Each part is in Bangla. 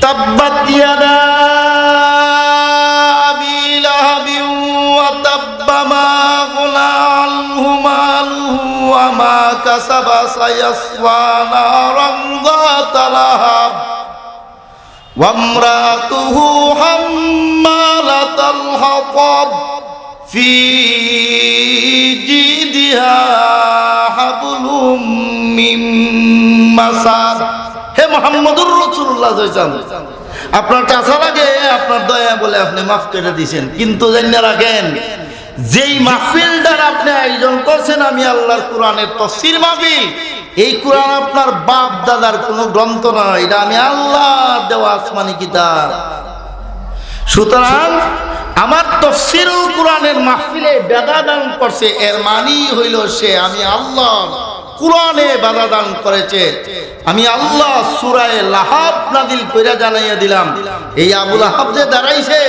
তাব্বাত ইয়াদা আবি লাহাবিন ওয়া তাব্বা মা আগনা আনহু মালুহু ওয়া মা কাসাবা সায়াসলা নারান যাতা লাহাব ওয়া ইমরাতুহু হাম্মালাতাল হাতাব ফি জিদিহা হাবলুম মিন মাসাদ। হে মুহাম্মদুর রাসূলুল্লাহ সাল্লাল্লাহু, আপনার কাছে লাগে আপনার দয়া বলে আপনি মাফ করে দিয়েছেন, কিন্তু জানিয়ে রাখেন যেই মাহফিলটার আপনি আয়োজন করছেন আমি আল্লাহর কোরআনের তাফসীর মাহফিল, এই কোরআন আপনার বাপ দাদার কোনো গ্রন্থ নয়, এটা আমি আল্লাহর দেওয়া আসমানি কিতাব। সুতরাং আমার তাফসীরুল কোরআনের মাহফিলে বাধা দান করছে, এর মানি হইল সে আমি আল্লাহ কোরআনে বাধা দান করেছে। আমি আল্লাহ সূরা লাহাব নাযিল কইরা জানাইয়া দিলাম। এই আবু লাহাব যে দাঁড়াইছে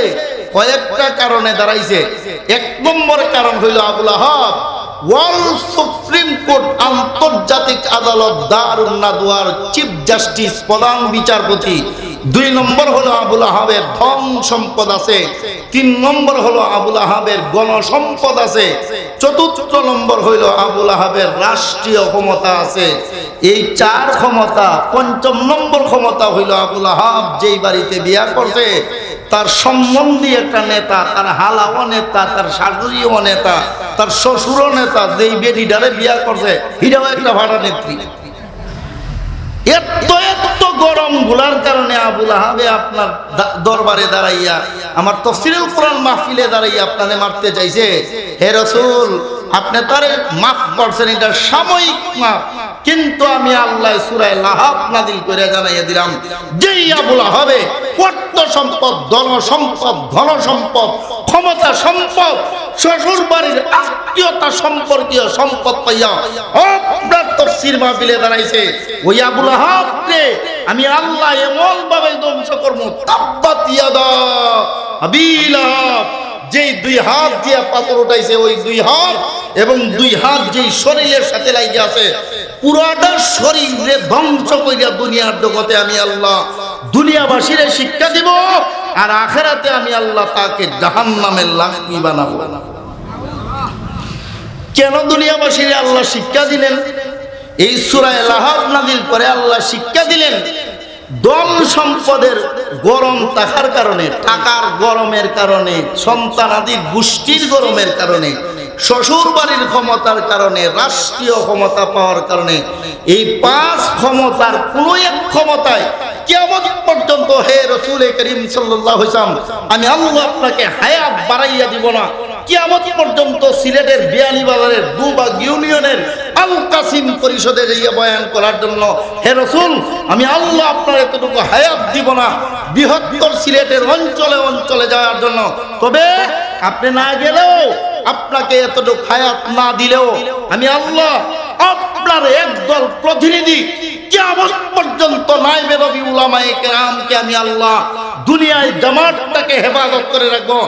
কয়েকটা কারণে দাঁড়াইছে। এক নম্বর কারণ হইল Abu Lahab world supreme court আন্তর্জাতিক আদালত দারুন নাদওয়ার চিফ জাস্টিস প্রধান বিচারপতি। দুই নম্বর হলো আবু লাহাবের ধন সম্পদ আছে। তিন নম্বর হলো আবু লাহাবের গণসম্পদ আছে। চতুর্থ নম্বর হইল আবু লাহাবের রাষ্ট্রীয় ক্ষমতা আছে। এই চার ক্ষমতা, পঞ্চম নম্বর ক্ষমতা হইল আবু লাহাব যেই বাড়িতে বিয়া করছে তার সম্বন্ধী একটা নেতা, তার হালাও নেতা, তার শাশুড়িও নেতা, তার শ্বশুরও নেতা, যেই বেডিডারে বিয়া করছে হিরাও একটা ভাড়া নেত্রী। এত গরম গুলার কারণে আবু লাহাবে আপনার দরবারে দাঁড়াইয়া আমার তাফসীরুল কোরআন মাহফিলে দাঁড়াইয়া আপনারে মারতে চাইছে। হে রাসূল, আপনি তারে মাফ করছেন, এটা সাময়িক মাফ, কিন্তু আমি আল্লাহ সূরা লাহাব নাযিল করে জানাইয়া দিলাম যেই আবু লাহাবে অর্থ সম্পদ, ধন সম্পদ, ঘন সম্পদ, ক্ষমতা সম্পদ, শ্বশুর বাড়ির আত্মীয়তা সম্পর্কীয় সম্পদ পাইয়া আপনার তাফসীর মাহফিলে দাঁড়াইছে, ওই আবু লাহাবকে আমি আল্লাহ এমন ভাবে ধ্বংস করব। তাব্বাত ইয়াদা আবি লাহাব, যেই দুই হাত দিয়া পাথর উঠাইছে ওই দুই হাত এবং দুই হাত যেই শরীরের সাথে লাগিয়ে আছে পুরাটা শরীরে ধ্বংস কইরা দুনিয়ার জগতে আমি আল্লাহ দুনিয়াবাসীরে শিক্ষা দিব, আর আখিরাতে আমি আল্লাহ তাকে জাহান্নামের লাকড়ি বানাবো। কেন দুনিয়াবাসীরে আল্লাহ শিক্ষা দিলেন? এই সূরা লাহাব নাযিল করে আল্লাহ শিক্ষা দিলেন ধন সম্পদের গরম থাকার কারণে, টাকার গরমের কারণে, সন্তানাদির গোষ্ঠীর গরমের কারণে, শ্বশুর বাড়ির ক্ষমতার কারণে, রাষ্ট্রীয় ক্ষমতা পাওয়ার কারণে, এই পাঁচ ক্ষমতার কোন এক ক্ষমতায় কিয়ামত পর্যন্ত হে রাসূল করিম সাল্লাল্লাহু আলাইহি ওয়াসাল্লাম আমি আল্লাহ আপনাকে হায়াত বাড়াইয়া দিব না। কিয়ামত পর্যন্ত সিলেটের বিয়ানীবাজারের দুবাগ ইউনিয়নের আল কাসিম পরিষদে যাইয়া বয়ান করার জন্য হে রাসূল আমি আল্লাহ আপনার এতটুকু হায়াত দিব না, বৃহত্তর সিলেটের অঞ্চলে অঞ্চলে যাওয়ার জন্য। তবে আপনি না গেলেও, আপনাকে এতটুকু হায়াত না দিলেও আমি আল্লাহ আপনার একদল প্রতিনিধি কিয়ামত পর্যন্ত নায়েবে নবী উলামায়ে কেরামকে আমি আল্লাহ দুনিয়ায় জামাতটাকে হেফাজত করে রাখবো।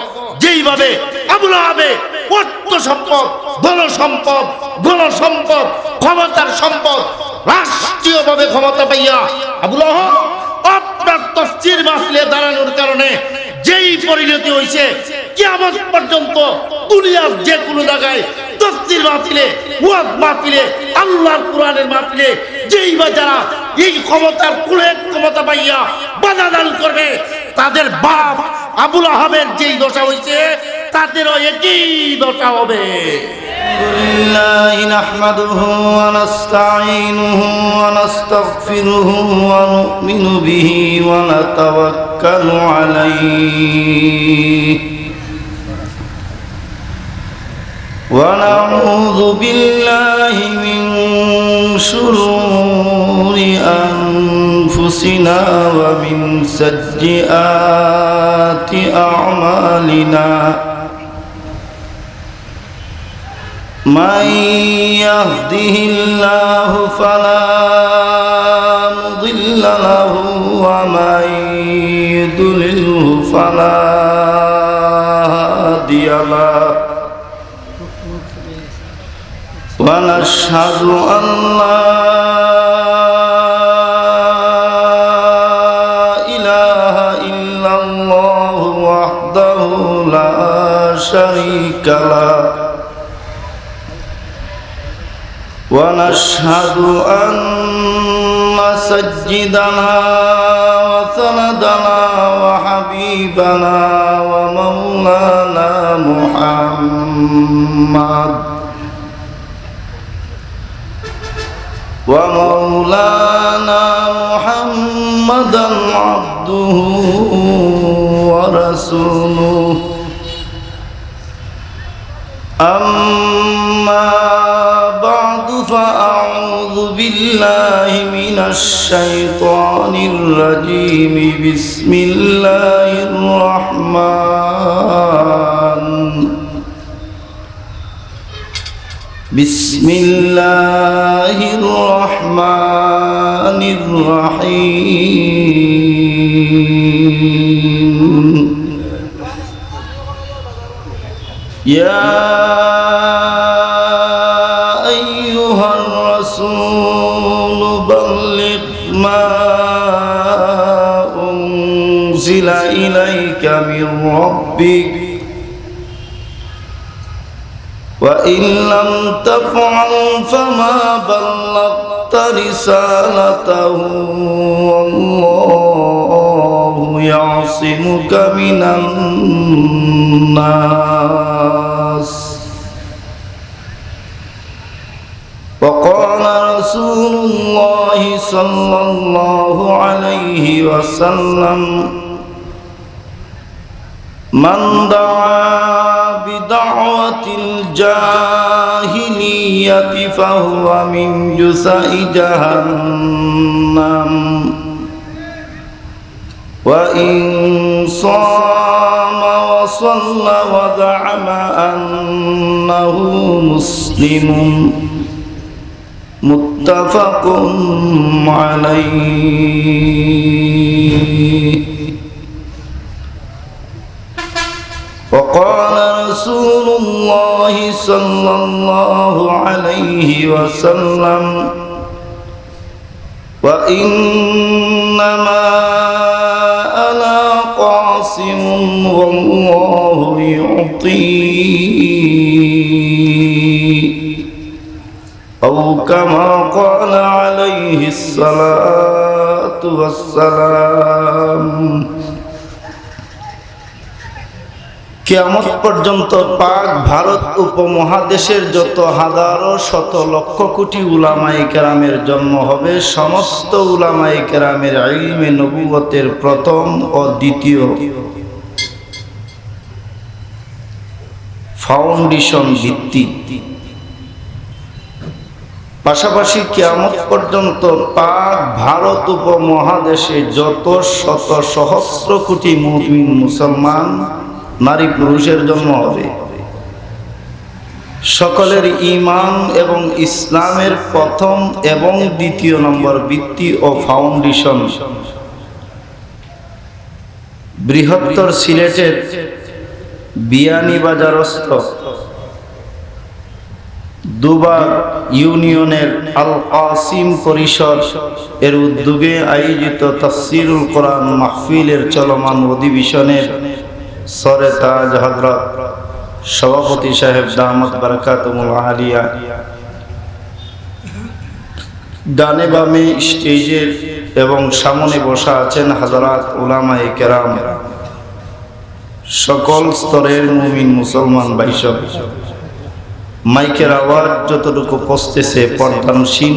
যেইভাবে আবু লাহাবে অর্থ সম্পদ, ধন সম্পদ, গণ সম্পদ, ক্ষমতার সম্পদ, রাষ্ট্রীয়ভাবে ক্ষমতা পাইয়া আবু লাহাব আপনার তাফসীর মাহফিলে দাঁড়ানোর কারণে যেই পরিণতি হয়েছে কিয়ামত পর্যন্ত দুনিয়ার যে কোনো জায়গায় তাফসীর মাহফিলে, ওয়াজ মাহফিলে, আল্লাহর কোরআনের মাহফিলে যেই বা যারা এই ক্ষমতার কুলের ক্ষমতা পাইয়া বাধা দান করবে তাদের বাপ আবু লাহাবের যেই দশা হয়েছে তাদেরও একই দশা হবে। নাহমাদুহু ওয়া নাস্তাঈনুহু ওয়া নাস্তাগফিরুহু ওয়া নু'মিনু বিহি ওয়া নাতাওয়াক্কালু আলাইহি ওয়া নাউযু বিল্লাহি মিন শুরুরি আনফুসিনা ওয়া মিন সাইয়্যাতি আ'মালিনা মান ইয়াহদিহিল্লাহু ফালা মুদিল্লা লাহু ওয়া মান ইউদ্লিলহু ফালা হাদিয়া লাহু ওয়া নাশহাদু আল্লা شريك له ونشهد أن سيدنا وسندنا وحبيبنا ومولانا محمدا عبده ورسوله أما بعد فأعوذ بالله من الشيطان الرجيم بسم الله الرحمن الرحيم يا أيها الرسول بلغ ما أنزل إليك من ربك وإن لم تفعل فما بلغت رسالته والله يعصمك من الناس وقال رسول الله صلى الله عليه وسلم من دعا بدعوة الجاهلية فهو من جزء جهنم وإن صام وصلى وزعم أنه مسلم متفق عليه وقال رسول الله صلى الله عليه وسلم وإنما أنا قاسم والله يعطي أو كما قال عليه الصلاة والسلام কিয়ামত পর্যন্ত পাক ভারত উপমহাদেশের যত হাজারো শত লক্ষ কোটি উলামায়ে কেরামের জন্ম হবে, সমস্ত উলামায়ে কেরামের ইলমে নবুয়তের প্রথম ও দ্বিতীয় ফাউন্ডেশন ভিত্তি, পাশাপাশি কিয়ামত পর্যন্ত পাক ভারত উপমহাদেশে যত শত সহস্র কোটি মুমিন মুসলমান নারী পুরুষের জন্ম হবে, সকলের ঈমান এবং ইসলামের প্রথম এবং দ্বিতীয় নম্বর ভিত্তি ও ফাউন্ডেশন বৃহত্তর সিলেটের বিয়ানীবাজারস্থ দুবা ইউনিয়নের আল কাসিম পরিষদ এর উদ্যোগে আয়োজিত তাফসীরুল কোরআন মাহফিলের চলমান অধিবেশনের সরে তাজ হযরত সভাপতি সাহেব দামাত বারাকাতুহুল আলিয়া, ডানে বামে স্টেজের এবং সামনে বসা আছেন হযরত উলামায়ে কেরাম, সকল স্তরের মুমিন মুসলমান ভাইসব, মাইকের আওয়াজ যতটুকু পৌঁছতেছে পর্দানসীন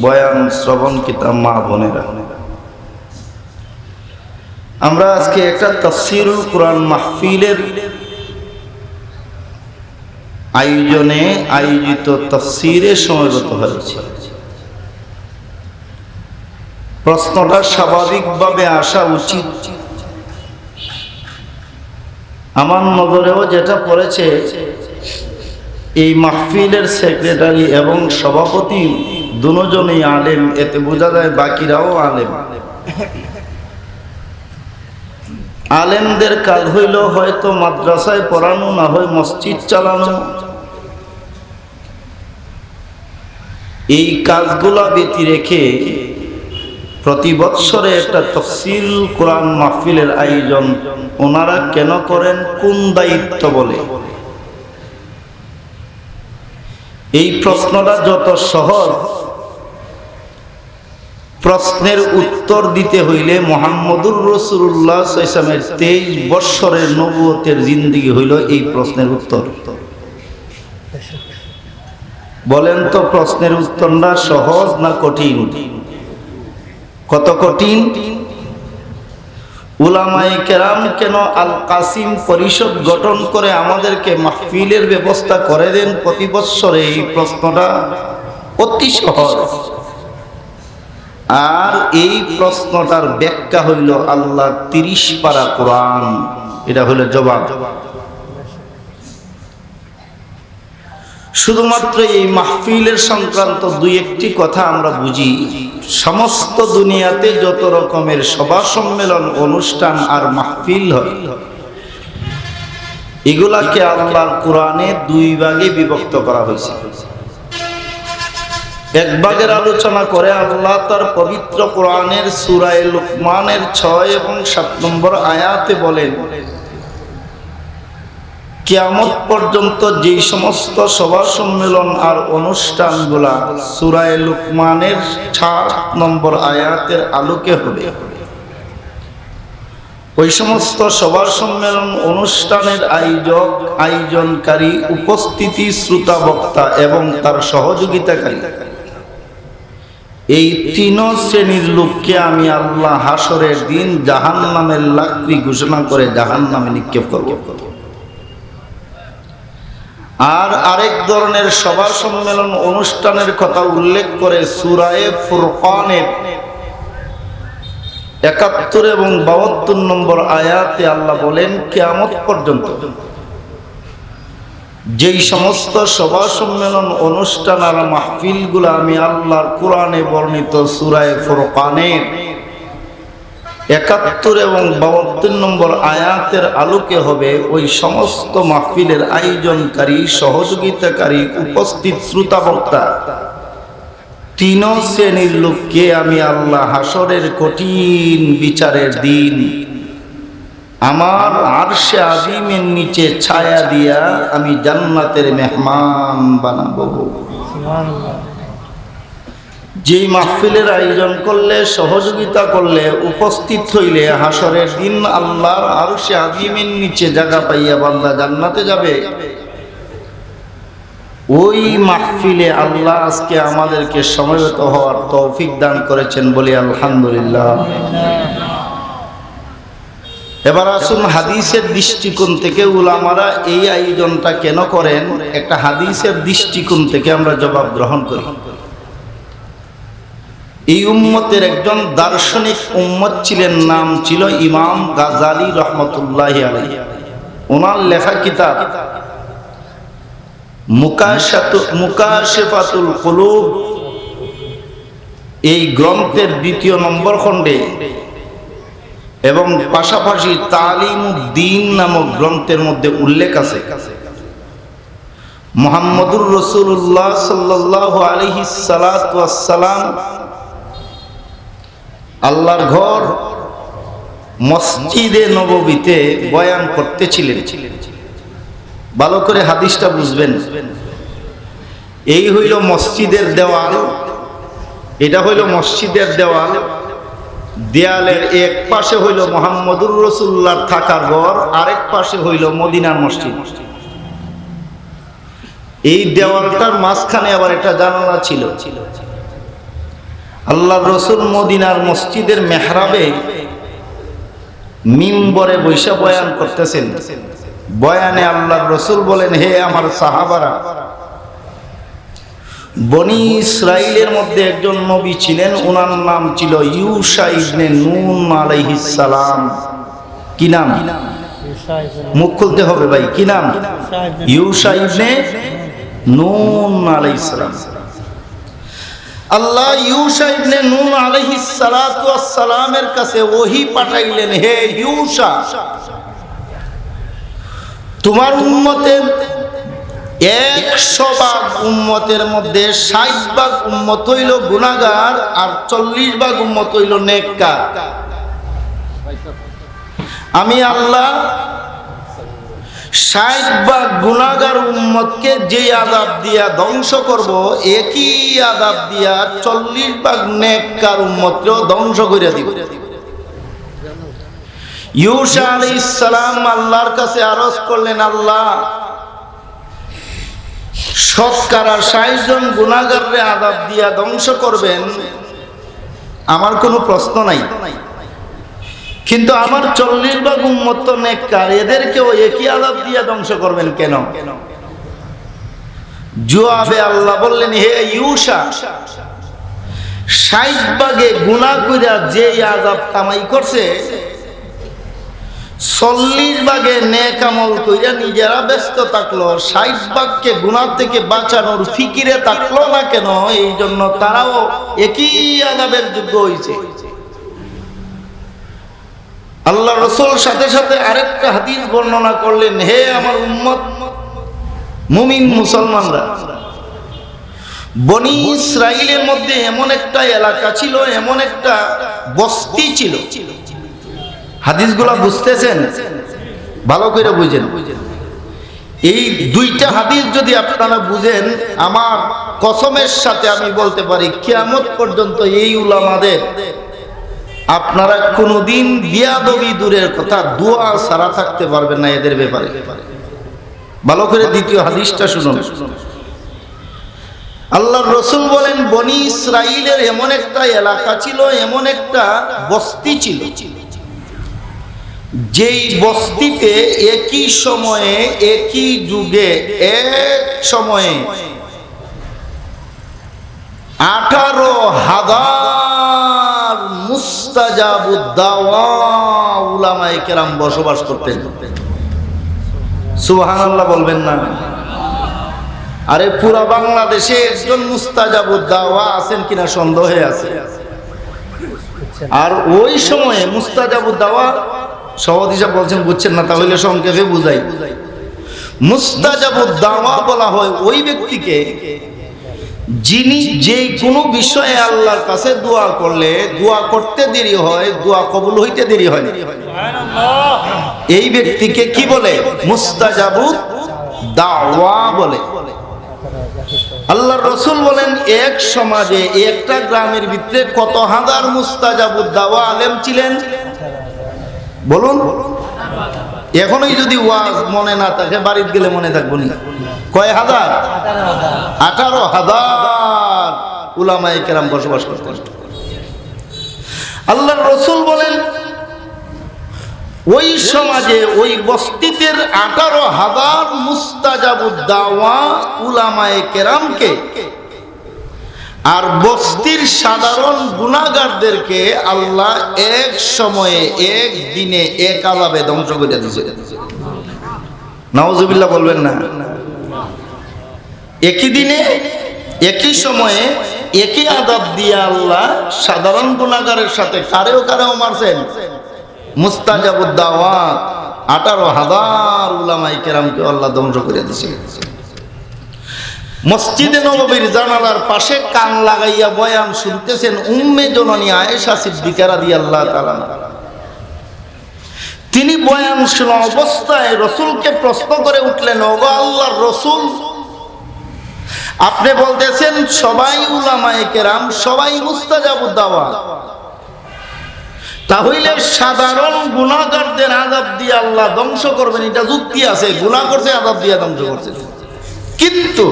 বয়ান শ্রবণকৃতা মা বোনেরা, আমরা আজকে একটা তাফসীরুল কোরআন মাহফিলের আয়োজনে আয়োজিত তাফসীরে সমবেত হয়েছে। প্রশ্নটা স্বাভাবিকভাবে আসা উচিত। আমার নজরেও যেটা পড়েছে, এই মাহফিলের সেক্রেটারি এবং সভাপতি দুজনেই আলেম, এতে বোঝা যায় বাকিরাও আলেম। আলেমদের কাজ হইল হয়তো মাদ্রাসায় পড়ানো, না হয় মসজিদ চালানো। এই কাজগুলা ব্যতি রেখে প্রতি বৎসরে একটা তাফসীর কোরআন মাহফিলের আয়োজন ওনারা কেন করেন, কোন দায়িত্ব বলে? এই প্রশ্নটা যত সহজ, প্রশ্নের উত্তর দিতে হইলে মুহাম্মদুর রাসূলুল্লাহ সাল্লাল্লাহু আলাইহি ওয়াসাল্লামের 23 বৎসরের নবুয়তের জিন্দেগি হইল এই প্রশ্নের উত্তর। বলেন তো প্রশ্নের উত্তরটা সহজ না কঠিন? কত কঠিন? উলামায়ে কেরাম কেন আল কাসিম পরিষদ গঠন করে আমাদেরকে মাহফিলের ব্যবস্থা করে দেন প্রতি বৎসরে? এই প্রশ্নটা অতি সহজ, আর এই প্রশ্নটার ব্যাখ্যা হইল আল্লাহর 30 পারা কোরআন। এটা হইল জবাব। শুধুমাত্র এই মাহফিলের সংক্রান্ত দুই একটি কথা আমরা বুঝি। সমস্ত দুনিয়াতে যত রকমের সভা সম্মেলন, অনুষ্ঠান আর মাহফিল হয়, এগুলাকে আল্লাহর কোরআনে দুই ভাগে বিভক্ত করা হয়েছে। এক ভাগের আলোচনা করে আল্লাহ তার পবিত্র কোরআনের সূরা লুকমানের 6 এবং 7 নম্বর আয়াতে বলেন, কিয়ামত পর্যন্ত যেই সমস্ত সভা সম্মেলন আর অনুষ্ঠানগুলা সূরা লুকমানের 7 নম্বর আয়াতের আলোকে হবে, ওই সমস্ত সভা সম্মেলন অনুষ্ঠানের আয়োজনকারী, উপস্থিতি, শ্রোতা, বক্তা এবং তার সহযোগিতাকারী, এই তিন শ্রেণীর লোককে আমি আল্লাহ হাসরের দিন জাহান্নামের লাকড়ি ঘোষণা করে জাহান্নামে নিক্ষেপ করব। আর আরেক ধরনের সভা সম্মেলন অনুষ্ঠানের কথা উল্লেখ করে সূরা ফুরকানের 71 এবং 72 নম্বর আয়াতে আল্লাহ বলেন, কিয়ামত পর্যন্ত যেই সমস্ত সভা সম্মেলন, অনুষ্ঠান আর মাহফিলগুলো আমি আল্লাহর কোরআনে বর্ণিত সূরা ফুরকানের 71 এবং 72 নম্বর আয়াতের আলোকে হবে, ওই সমস্ত মাহফিলের আয়োজনকারী, সহযোগিতাকারী, উপস্থিত শ্রোতা, বক্তা, তিন শ্রেণীর লোককে আমি আল্লাহ হাসরের কঠিন বিচারের দিন আমার আরশে আজিমের নিচে ছায়া দিয়া আমি জান্নাতের মেহমান বানাবো। যেই মাহফিলের আয়োজন করলে, সহযোগিতা করলে, উপস্থিত হইলে হাসরের দিন আল্লাহর আরশে আজিমের নিচে জায়গা পাইয়া বান্দা জান্নাতে যাবে, ওই মাহফিলে আল্লাহ আজকে আমাদেরকে সমবেত হওয়ার তৌফিক দান করেছেন, বলি আলহামদুলিল্লাহ। এবার আসুন হাদিসের দৃষ্টিকোণ থেকে উলামারা এই আয়োজনটা কেন করেন, একটা হাদিসের দৃষ্টিকোণ থেকে আমরা জবাব গ্রহণ করি। এই উম্মতের একজন দার্শনিক উম্মত ছিলেন, নাম ছিল ইমাম গাজালি রহমতুল্লাহি আলাইহি। ওনার লেখা কিতাব মুকাশিফাতুল কুলুব, এই গ্রন্থের 2 নম্বর খণ্ডে এবং পাশাপাশি তালিমুদ্দিন নামক গ্রন্থের মধ্যে উল্লেখ আছে, মুহাম্মদুর রাসূলুল্লাহ সাল্লাল্লাহু আলাইহি সাল্লাতু ওয়াস সালাম আল্লাহর ঘর মসজিদে নববীতে বয়ান করতেছিলেন। ভালো করে হাদিসটা বুঝবেন। এই হইল মসজিদের দেওয়াল, এটা হইল মসজিদের দেওয়াল। দেয়ালের এক পাশে হইল মুহাম্মদুর রাসূলুল্লাহর থাকার ঘর, আরেক পাশে হইল মদিনার মসজিদ। এই দেওয়ালটার মাঝখানে আবার একটা জানালা ছিল। আল্লাহর রাসূল মদিনার মসজিদের মেহরাবে মিম্বরে বৈশা বয়ান করতেছেন। বয়ানে আল্লাহর রাসূল বলেন, হে আমার সাহাবারা, বনি ইসরাইলের মধ্যে একজন নবী ছিলেন, ওনার নাম ছিল ইউশা ইবনে নুন আলাইহিস সালাম। কি নাম? মুখ খুলতে হবে ভাই, কি নাম? ইউশা ইবনে নুন আলাইহিস সালাম। আল্লাহ ইউশা ইবনে নুন আলাইহিস সালাতু ওয়াস সালামের কাছে ওহী পাঠাইলেন, হে ইউশা, তোমার উম্মতের 100 ভাগ উম্মতের মধ্যে 60 ভাগ উম্মত হইল গুনাহগার আর 40 ভাগ উম্মত হইল নেককার। আমি আল্লাহ 60 ভাগ গুনাহগার উম্মতকে যে আযাব দিয়া ধ্বংস করব, একই আযাব দিয়া 40 ভাগ নেককার উম্মতকেও ধ্বংস করে দিব। ইউসা আলাইহিস সালাম আল্লাহর কাছে আরজ করলেন, আল্লাহ শতকরা 60 জন গুনাহগাররে আযাব দিয়া ধ্বংস করবেন, আমার কোনো প্রশ্ন নাই, কিন্তু আমার 40 ভাগ উম্মত তো নেককার, এদেরকেও একই আযাব দিয়া ধ্বংস করবেন কেন? জবাবে আল্লাহ বললেন, হে ইউসা, 60 ভাগে গুনাহ কইরা যে আযাব কামাই করছে, 40 ভাগে নেক আমল কইরা নিজেরা ব্যস্ত থাকলো, 60 ভাগকে গুনাহ থেকে বাঁচানোর ফিকিরে থাকলো না কেন? এই জন্য তারাও একই আযাবের যোগ্য হইছে। আল্লাহ রাসূল সাথে সাথে আরেকটা হাদিস বর্ণনা করলেন, হে আমার উম্মত মুমিন মুসলমানরা, বনি ইসরাইলের মধ্যে এমন একটা এলাকা ছিল, এমন একটা বস্তি ছিল। হাদিসগুলো বুঝতেছেন? ভালো করে বুঝেন। এই দুইটা হাদিস যদি আপনারা বুঝেন, আমার কসমের সাথে আমি বলতে পারি কিয়ামত পর্যন্ত এই উলামাদের আপনারা কোনোদিন বিয়াদবি দূরের কথা, দোয়া ছাড়া থাকতে পারবেন না এদের ব্যাপারে। ভালো করে দ্বিতীয় হাদিসটা শুনুন। আল্লাহর রাসূল বলেন, বনি ইসরাইলের এমন একটা এলাকা ছিল, এমন একটা বস্তি ছিল, যেই বস্তিতে একই সময়ে, একই যুগে, এক সময়ে 18,000 মুস্তাজাবুদ দাওয়া উলামায়ে কেরাম বসবাস করতেন। সুবহানাল্লাহ বলবেন না? আরে পুরা বাংলাদেশে একজন মুস্তাজাবুদ দাওয়া আছেন কিনা সন্দেহে আছে। আর ওই সময়ে মুস্তাজাবুদ দাওয়া সভাপতি সাহেব বলছেন বুঝছেন না, তাহলে সংক্ষেপে বুঝাই। মুস্তাজাবুদ দাওয়া বলা হয় ওই ব্যক্তিকে যিনি যে কোনো বিষয়ে আল্লাহর কাছে দোয়া করলে দোয়া করতে দেরি হয়, দোয়া কবুল হইতে দেরি হয়। এই ব্যক্তিকে কি বলে? মুস্তাজাবুদ দাওয়া বলে। আল্লাহর রাসূল বলেন, এক সমাজে, একটা গ্রামের ভিতরে কত হাজার মুস্তাজাবুদ দাওয়া আলেম ছিলেন বলুন? এখনই যদি ওয়াজ মনে না থাকে, বাড়িতে গেলে মনে থাকবো না। কয় হাজার? 18,000 উলামায়ে কেরাম বসবাস করতেন। আল্লাহর রাসূল বলেন, ওই সমাজে, ওই বস্তিতে 18,000 মুস্তাজাবুদ দাওয়া উলামায়ে কেরামকে আর বস্তির সাধারণ গুনাহগারদেরকে আল্লাহ এক সময়ে, এক দিনে, এক আযাবে ধ্বংস করে দিয়েছে। নাউজুবিল্লাহ বলবেন না? একই দিনে, একই সময়ে, একই আযাব দিয়ে আল্লাহ সাধারণ গুনাহগারের সাথে কারেও মারছেন। মুস্তাজাবুদ দাওয়াত 18,000 উলামায়ে কেরামকে আল্লাহ ধ্বংস করে দিয়েছে। মসজিদে নববীর জানালার পাশে কান লাগাইয়া বয়ান শুনতেছেন উম্মে জননী আয়েশা সিদ্দিকা রাদিয়াল্লাহু তাআলা। তিনি বয়ান শোনা অবস্থায় রাসূলকে প্রশ্ন করে উঠলেন, ওগো আল্লাহর রাসূল, আপনি বলতেছেন সবাই উলামায়ে কেরাম, সবাই মুস্তাজাবুদ দাওয়া, তাহলে সাধারণ গুনাহগারদের আযাব দিয়ে আল্লাহ ধ্বংস করবেন, এটা যুক্তি আছে? গুনাহ করছে, আযাব দিয়ে ধ্বংস করছে। কিন্তু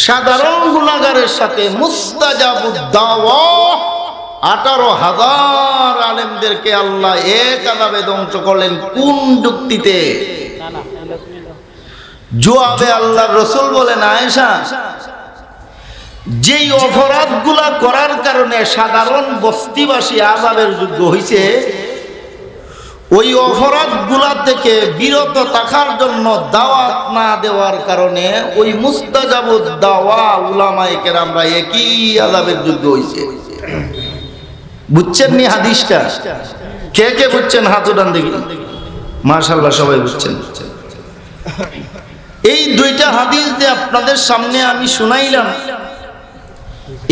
সাধারণ গুনাহগারের সাথে মুস্তাজাবুদ দাওয়া 18,000 আলেমদেরকে আল্লাহ এক আযাবে ধ্বংস করলেন কোন যুক্তিতে? জবাবে আল্লাহর রাসূল বলেন, আয়েশা, যেই অপরাধগুলা করার কারণে সাধারণ বস্তিবাসী আযাবের যোগ্য হইছে, ওই অপরাধগুলা থেকে বিরত থাকার জন্য দাওয়াত না দেওয়ার কারণে ওই মুস্তাজাবুদ দাওয়া উলামায়ে কেরামরা একই আযাবের যোগ্য হইছে। বুঝছেন নি হাদিসটা? কে কে বুঝছেন হাত উঠান দেখি। মাশাআল্লাহ, সবাই বুঝছেন। এই দুইটা হাদিস যে আপনাদের সামনে আমি শুনাইলাম,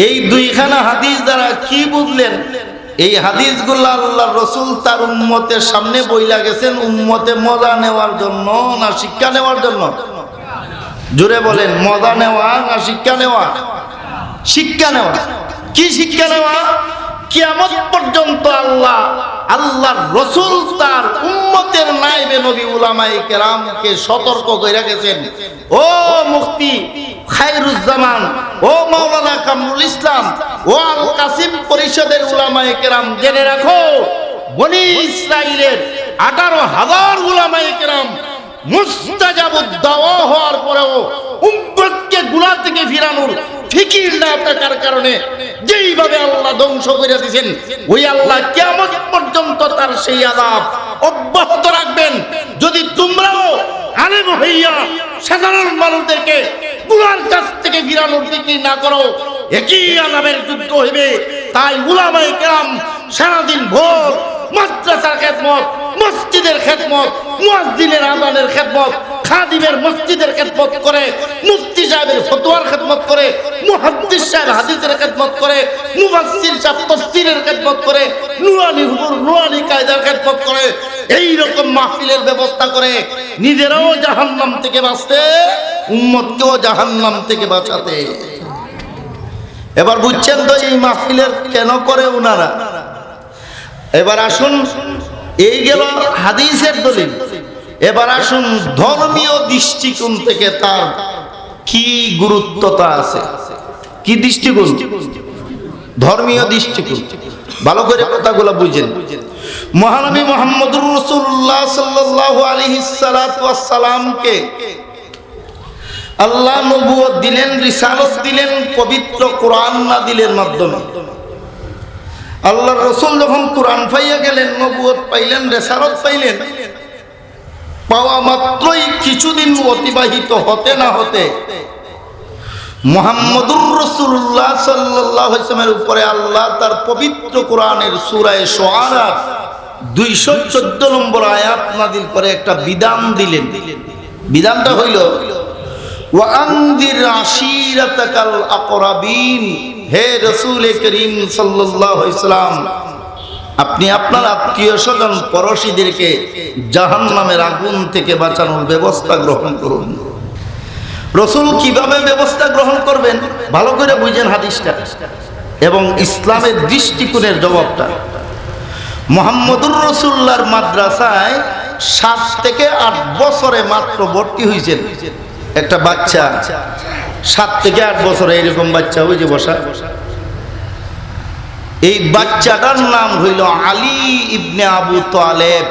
এই দুইখানা হাদিস দ্বারা কি বুঝলেন? এই হাদিসগুলো আল্লাহর রাসূল তার উম্মতের সামনে বইলা গেছেন উম্মতে মজা নেওয়ার জন্য না শিক্ষা নেওয়ার জন্য? জোরে বলেন, মজা নেওয়া না শিক্ষা নেওয়া? শিক্ষা নেওয়া। কি শিক্ষা নেওয়া? কিয়ামত পর্যন্ত আল্লাহর রাসূল তার উম্মতের নায়েবে নবী উলামায়ে কেরামকে সতর্ক কইরা গেছেন, ও মুফতি খায়রুজ্জামান, ও মাওলানা কামরুল ইসলাম, ও আল কাসিম পরিষদের উলামায়ে কেরাম, জেনে রাখো বনি ইসরাইলের 18,000 উলামায়ে কেরাম মুস্তাজাবুদ দাওয়া হওয়ার পরেও উম্মতকে গুনাহ থেকে ফিরানোর ফিকির না থাকার কারণে যেইভাবে আল্লাহ ধ্বংস করে দিয়েছেন, ওই আল্লাহ কিয়ামত পর্যন্ত তার সেই আযাব অব্যাহত রাখবেন যদি তোমরাও আলেম হইয়া সাধারণ মানুষদেরকে গুনার কাছ থেকে ফিরানোর ফিকির না করো, একই আযাবের যুদ্ধ হইবে। তাই উলামায়ে কেরাম সারাদিন ভোর মাদ্রাসার খেদমত, মসজিদের খেদমত, মুয়াজ্জিনের আযানের খেদমত, খাদিমের মসজিদের খেদমত করে, মুফতি সাহেবের ফতোয়ার খেদমত করে, মুহাদ্দিস সাহেব হাদিসের খেদমত করে, মুফাসসির সাহেব তাফসীরের খেদমত করে, নুরানি হুজুর নুরানি কায়দার খেদমত করে, এই রকম মাহফিলের ব্যবস্থা করে নিজেরাও জাহান্নাম থেকে বাঁচতে, উম্মতকেও জাহান্নাম থেকে বাঁচাতে। এবার বুঝছেন তো এই মাহফিলের কেন করে ওনারা? এবার আসুন, এই গেল হাদিসের দলিল। এবার আসুন ধর্মীয় দৃষ্টিকোণ থেকে তার কি গুরুত্বতা আছে। কি দৃষ্টিকোণ? ধর্মীয় দৃষ্টিকোণ। ভালো করে কথাগুলো বুঝেন। মহানবী মুহাম্মদুর রাসূলুল্লাহ সাল্লাল্লাহু আলাইহি সাল্লামকে আল্লাহ নবুয়ত দিলেন, রিসালত দিলেন পবিত্র কোরআন নাযিলের মাধ্যমে। আল্লাহর রাসূল যখন কোরআন পাইয়া গেলেন, নবুয়ত পাইলেন, রিসালত পাইলেন, পাওয়া মাত্রই কিছুদিন অতিবাহিত হতে না হতে মুহাম্মদুর রাসূলুল্লাহ সাল্লাল্লাহু আলাইহি ওয়াসাল্লামের উপরে আল্লাহ তার পবিত্র কোরআনের সূরা শুআরা 214 নম্বর আয়াত নাযিল করে একটা বিধান দিলেন। বিধানটা হইল ওয়া আনদির আশিরাতাকাল আকরাবিন। হে রাসূল করিম সাল্লাল্লাহু আলাইহি ওয়াসাল্লাম, আপনি আপনার আত্মীয় স্বজন পড়শিদেরকে জাহান্নামের আগুন থেকে বাঁচানোর ব্যবস্থা গ্রহণ করুন। রাসূল কিভাবে ব্যবস্থা গ্রহণ করবেন ভালো করে বুঝেন হাদিসটা এবং ইসলামের দৃষ্টিকোণের জবাবটা। মুহাম্মদুর রাসূলুল্লাহর মাদ্রাসায় 7 থেকে 8 বছরে মাত্র ভর্তি হয়েছেন একটা বাচ্চা। 7 থেকে 8 বছরে এরকম বাচ্চা ওই যে বসা, এই বাচ্চাটার নাম হইল আলী ইবনে আবু তালেব।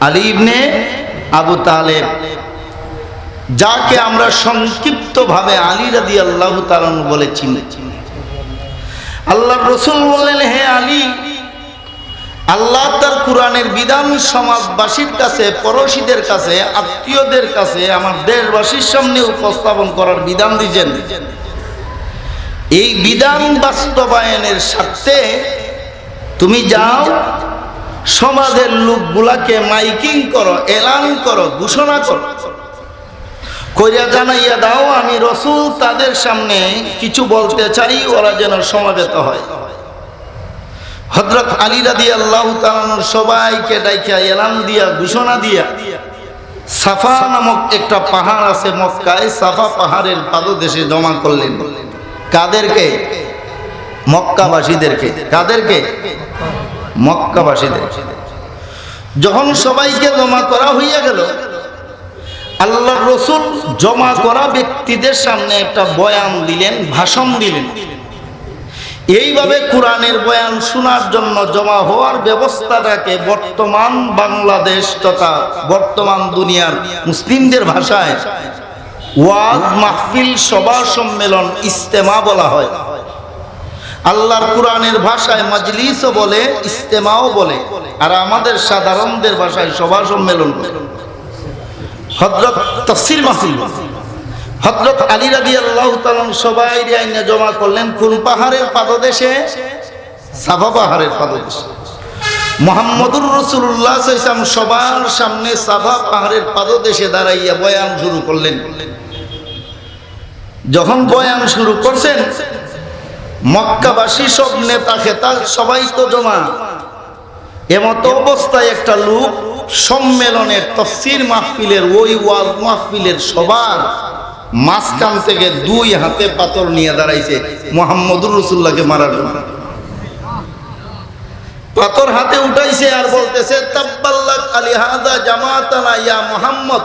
আলী ইবনে আবু তালেব, যাকে আমরা সংক্ষিপ্ত ভাবে আলী রাদিয়াল্লাহু তাআলা বলে চিনি। আল্লাহর রাসূল বললেন, হে আলী, আল্লাহ তার কোরআনের বিধান সমাজবাসীর কাছে, পড়শিদের কাছে, আত্মীয়দের কাছে, আমার দেশবাসীর সামনে উপস্থাপন করার বিধান দিয়েছেন। এই বিধান বাস্তবায়নের স্বার্থে তুমি যাও, সমাজের লোকগুলাকে মাইকিং করো, এলান করো, ঘোষণা করো, কইরা জানাইয়া দাও আমি রাসূল তাদের সামনে কিছু বলতে চাই, ওরা যেন সমবেত হয়। হযরত আলী রাদিয়াল্লাহু তাআলা সবাইকে ডাইকা এলান দিয়া, ঘোষণা দিয়া, সাফা নামক একটা পাহাড় আছে মক্কায়, সাফা পাহাড়ের পাদদেশে জমা করলেন। কাদেরকে? মক্কাবাসীদেরকে। কাদেরকে? মক্কাবাসীদের। যখন সবাইকে জমা করা হইয়া গেল, আল্লাহর রাসূল জমা করা ব্যক্তিদের সামনে একটা বয়ান দিলেন, ভাষণ দিলেন। এইভাবে কোরআনের বয়ান শোনার জন্য জমা হওয়ার ব্যবস্থাটাকে বর্তমান বাংলাদেশ তথা বর্তমান দুনিয়ার মুসলিমদের ভাষায় ওয়াজ মাহফিল, সভা সম্মেলন, ইজতেমা বলা হয়। আল্লাহর কোরআনের ভাষায় মাজলিসও বলে, ইজতেমাও বলে, আর আমাদের সাধারণদের ভাষায় সভা সম্মেলন বলে। হযরত তাফসীর মাহফিল, হযরত আলী রাদিয়াল্লাহু তাআলা সবাই আইনা জমা করলেন কোন পাহাড়ের পাদদেশে? সাফা পাহাড়ের পাদদেশে। মুহাম্মদুর রাসূলুল্লাহ সাল্লাল্লাহু আলাইহি ওয়াসাল্লাম সবার সামনে সাফা পাহাড়ের পাদদেশে দাঁড়াইয়া বয়ান শুরু করলেন। যখন বয়ান শুরু করছেন, মক্কাবাসী সব নেতা খেতা সবাই তো জমা। এমত অবস্থায় একটা লোক সম্মেলনের তাফসীর মাহফিলের ওই ওয়াজ মাহফিলের সবার মাঝখান থেকে দুই হাতে পাথর নিয়ে দাঁড়াইছে মুহাম্মদুর রাসূলুল্লাহকে মারার জন্য। পাথর হাতে উঠাইছে আর বলতেছে, তাব্বাল্লাক আলিহাদা জামাতানা ইয়া মুহাম্মদ,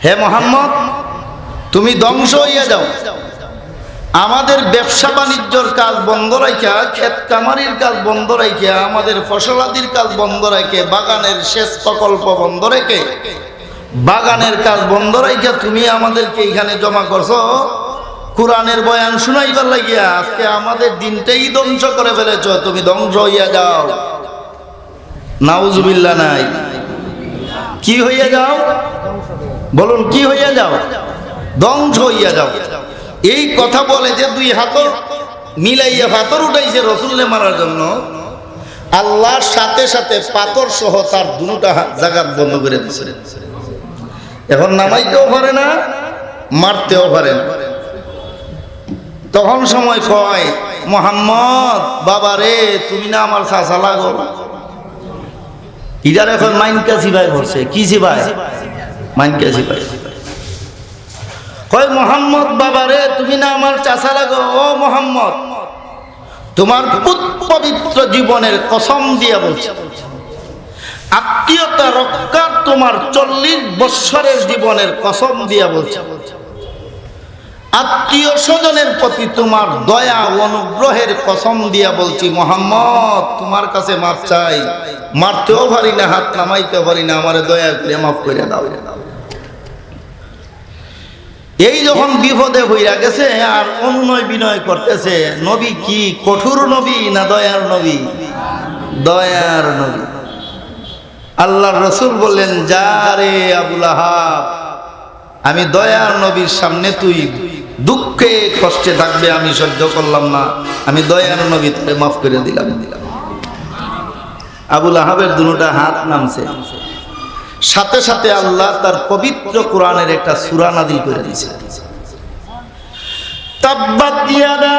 হে মুহাম্মদ তুমি ধ্বংস হইয়া যাও। আমাদের ব্যবসা বাণিজ্যর কাজ বন্ধ রাখিয়া, ক্ষেত কামারির কাজ বন্ধ রাখিয়া, আমাদের ফসলাদির কাজ বন্ধ রেখে, বাগানের সেচ প্রকল্প বন্ধ রেখে, বাগানের কাজ বন্ধ রাখিয়া তুমি আমাদেরকে এখানে জমা করছো কোরআনের বয়ান শুনাইবার লাগিয়া। আজকে আমাদের দিনটাই ধ্বংস করে ফেলেছ, তুমি ধ্বংস হইয়া যাও। নাউজুবিল্লাহ নাই, কি হইয়া যাও বলুন, কি হইয়া যাও? ধ্বংস হইয়া যাও। এই কথা বলে যে দুই হাত মিলাইয়া পাথর উঠাইছে রাসূলকে মারার জন্য, আল্লাহর সাথে সাথে পাথর সহ তার দুটা জায়গা বন্ধ করে দিয়েছে। এখন নামাইতেও পারে না, মারতেও পারে না। তখন সময় কয়, মুহাম্মদ বাবা রে তুমি না আমার চাচা লাগো। ইদার এখন মাইনকা সিবাই ভরছে, কি সিবাই? মাইনকা সিবাই। কয় মুহাম্মদ বাবা রে তুমি না আমার চাচা লাগো। ও মুহাম্মদ তোমার পবিত্র জীবনের কসম দিয়া বলছি, আত্মীয়তা রক্ষার তোমার 40 বৎসরের জীবনের কসম দিয়া বলছি, আত্মীয় স্বজনের প্রতি তোমার দয়া অনুগ্রহের কসম দিয়া বলছি, মুহাম্মদ তোমার কাছে মাপ চাই। মারতেও পারি না, হাত নামাইতেও পারি না, আমারে দয়া করে মাফ করে দাও। এই যখন বিপদে হইয়া গেছে আর অনুনয় বিনয় করতেছে, নবী কি কঠোর নবী না দয়ার নবী? দয়ার নবী। আল্লাহর রাসূল বললেন, যা রে আবু লাহাব, আমি দয়ার নবীর সামনে তুই দুঃখে কষ্টে থাকবে আমি সহ্য করলাম না, আমি দয়ার নবী তোকে মাফ করে দিলাম। আবু লাহাবের দুটো হাত নামছে, সাথে সাথে আল্লাহ তার পবিত্র কোরআনের একটা সূরা নাযিল করে দিয়েছে। তাব্বাত ইয়াদা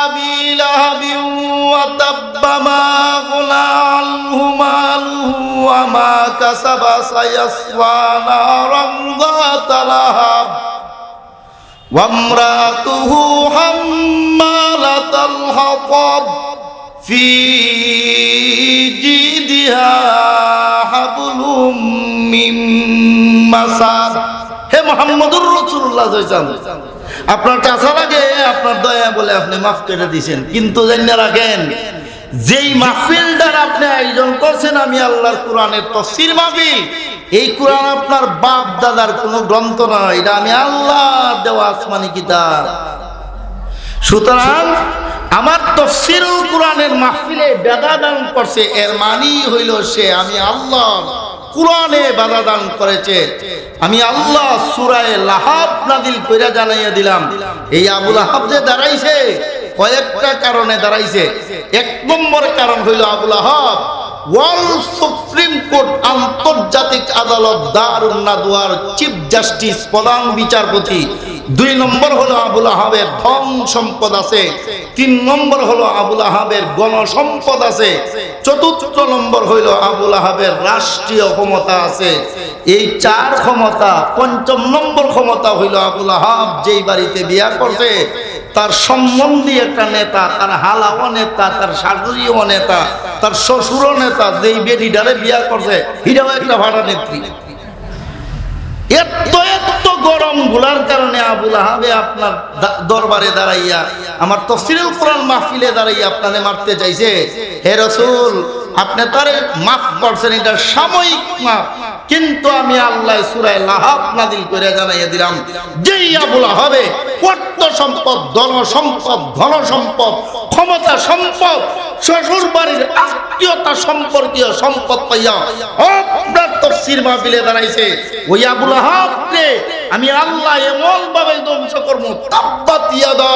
আবি লাহাবিন ওয়া তাব্বা মা আগনা আনহু মালুহু ওয়া মা কাসাবা সায়াসলা নারান যাতা লাহাব ওয়া ইমরাতুহু হাম্মালাতাল হাতাব ফি জিদিহা হাবলুম মিন মাসাদ। হে মুহাম্মদুর রাসূলুল্লাহ সাল্লাল্লাহু, আপনার চাচা লাগে, আপনার দয়া বলে আপনি মাফ করে দিয়েছেন, কিন্তু জানিয়ে রাখেন যেই মাহফিলটার আপনি আয়োজন করছেন, আমি আল্লাহর কোরআনের তাফসীর মাহফিল, এই কোরআন আপনার বাপ দাদার কোনো গ্রন্থ নয়, এটা আমি আল্লাহর দেওয়া আসমানি কিতাব। সুতরাং আমার তাফসীরুল কোরআনের মাহফিলে বাধা দান করছে, এর মানে হইল সে আমি আল্লাহ কোরআনে বাধা দান করেছে। আমি আল্লাহ সূরা লাহাব নাযিল কইরা জানাইয়া দিলাম। এই আবু লাহাব যে দাঁড়াইছে কয়েকটা কারণে দাঁড়াইছে। এক নম্বর কারণ হইল Abu Lahab world supreme court আন্তর্জাতিক আদালত দারুন নাদওয়ার চিফ জাস্টিস প্রধান বিচারপতি। 2 নম্বর হলো আবু লাহাবের ধন সম্পদ আছে। 3 নম্বর হলো আবু লাহাবের গণসম্পদ আছে। 4র্থ নম্বর হইল আবু লাহাবের রাষ্ট্রীয় ক্ষমতা আছে। এই 4 ক্ষমতা। 5ম নম্বর ক্ষমতা হইল আবু লাহাব যেই বাড়িতে বিয়া করছে তার সম্বন্ধী একটা নেতা, তার হালাও নেতা, তার শাশুড়িও নেতা, তার শ্বশুরও নেতা, যেই বেডিডারে বিয়া করছে হিরাও একটা ভাড়া নেত্রী। এত গরম গুলার কারণে আবু লাহাবে আপনার দরবারে দাঁড়াইয়া আমার তাফসীরুল কোরআন মাহফিলে দাঁড়াইয়া আপনারে মারতে চাইছে। হে রাসূল, আপনি তারে মাফ করছেন, এটা সাময়িক মাফ, কিন্তু আমি আল্লাহ সূরা লাহাব নাযিল করে জানাইয়া দিলাম, যেই আবু লাহাবে অর্থ সম্পদ, ধন সম্পদ, ঘন সম্পদ, ক্ষমতা সম্পদ, শ্বশুর বাড়ির আত্মীয়তা সম্পর্কীয় সম্পদ পাইয়া আপনার তাফসীর মাহফিলে দাঁড়াইছে, ওই আবু লাহাবকে আমি আল্লাহ এমন ভাবে ধ্বংস করব, তাব্বাত ইয়াদা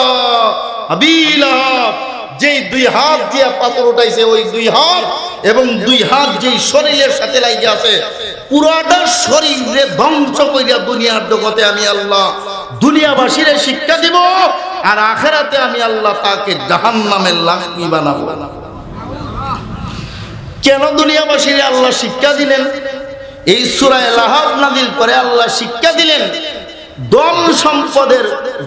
আবি লাহাব, যেই দুই হাত দিয়ে পাথর উঠাইছে, ওই দুই হাত এবং দুই হাত যেই শরীরের সাথে লাগিয়ে আছে, পুরাটা শরীরে ধ্বংস কইরা দুনিয়ার জগতে আমি আল্লাহ দুনিয়াবাসীরে শিক্ষা দিব, আর আখিরাতে আমি আল্লাহ তাকে জাহান্নামের লাকড়ি বানাবো। কেন দুনিয়াবাসীরে আল্লাহ শিক্ষা দিলেন? এই সূরা লাহাব নাযিল করে আল্লাহ শিক্ষা দিলেন ধন সম্পদের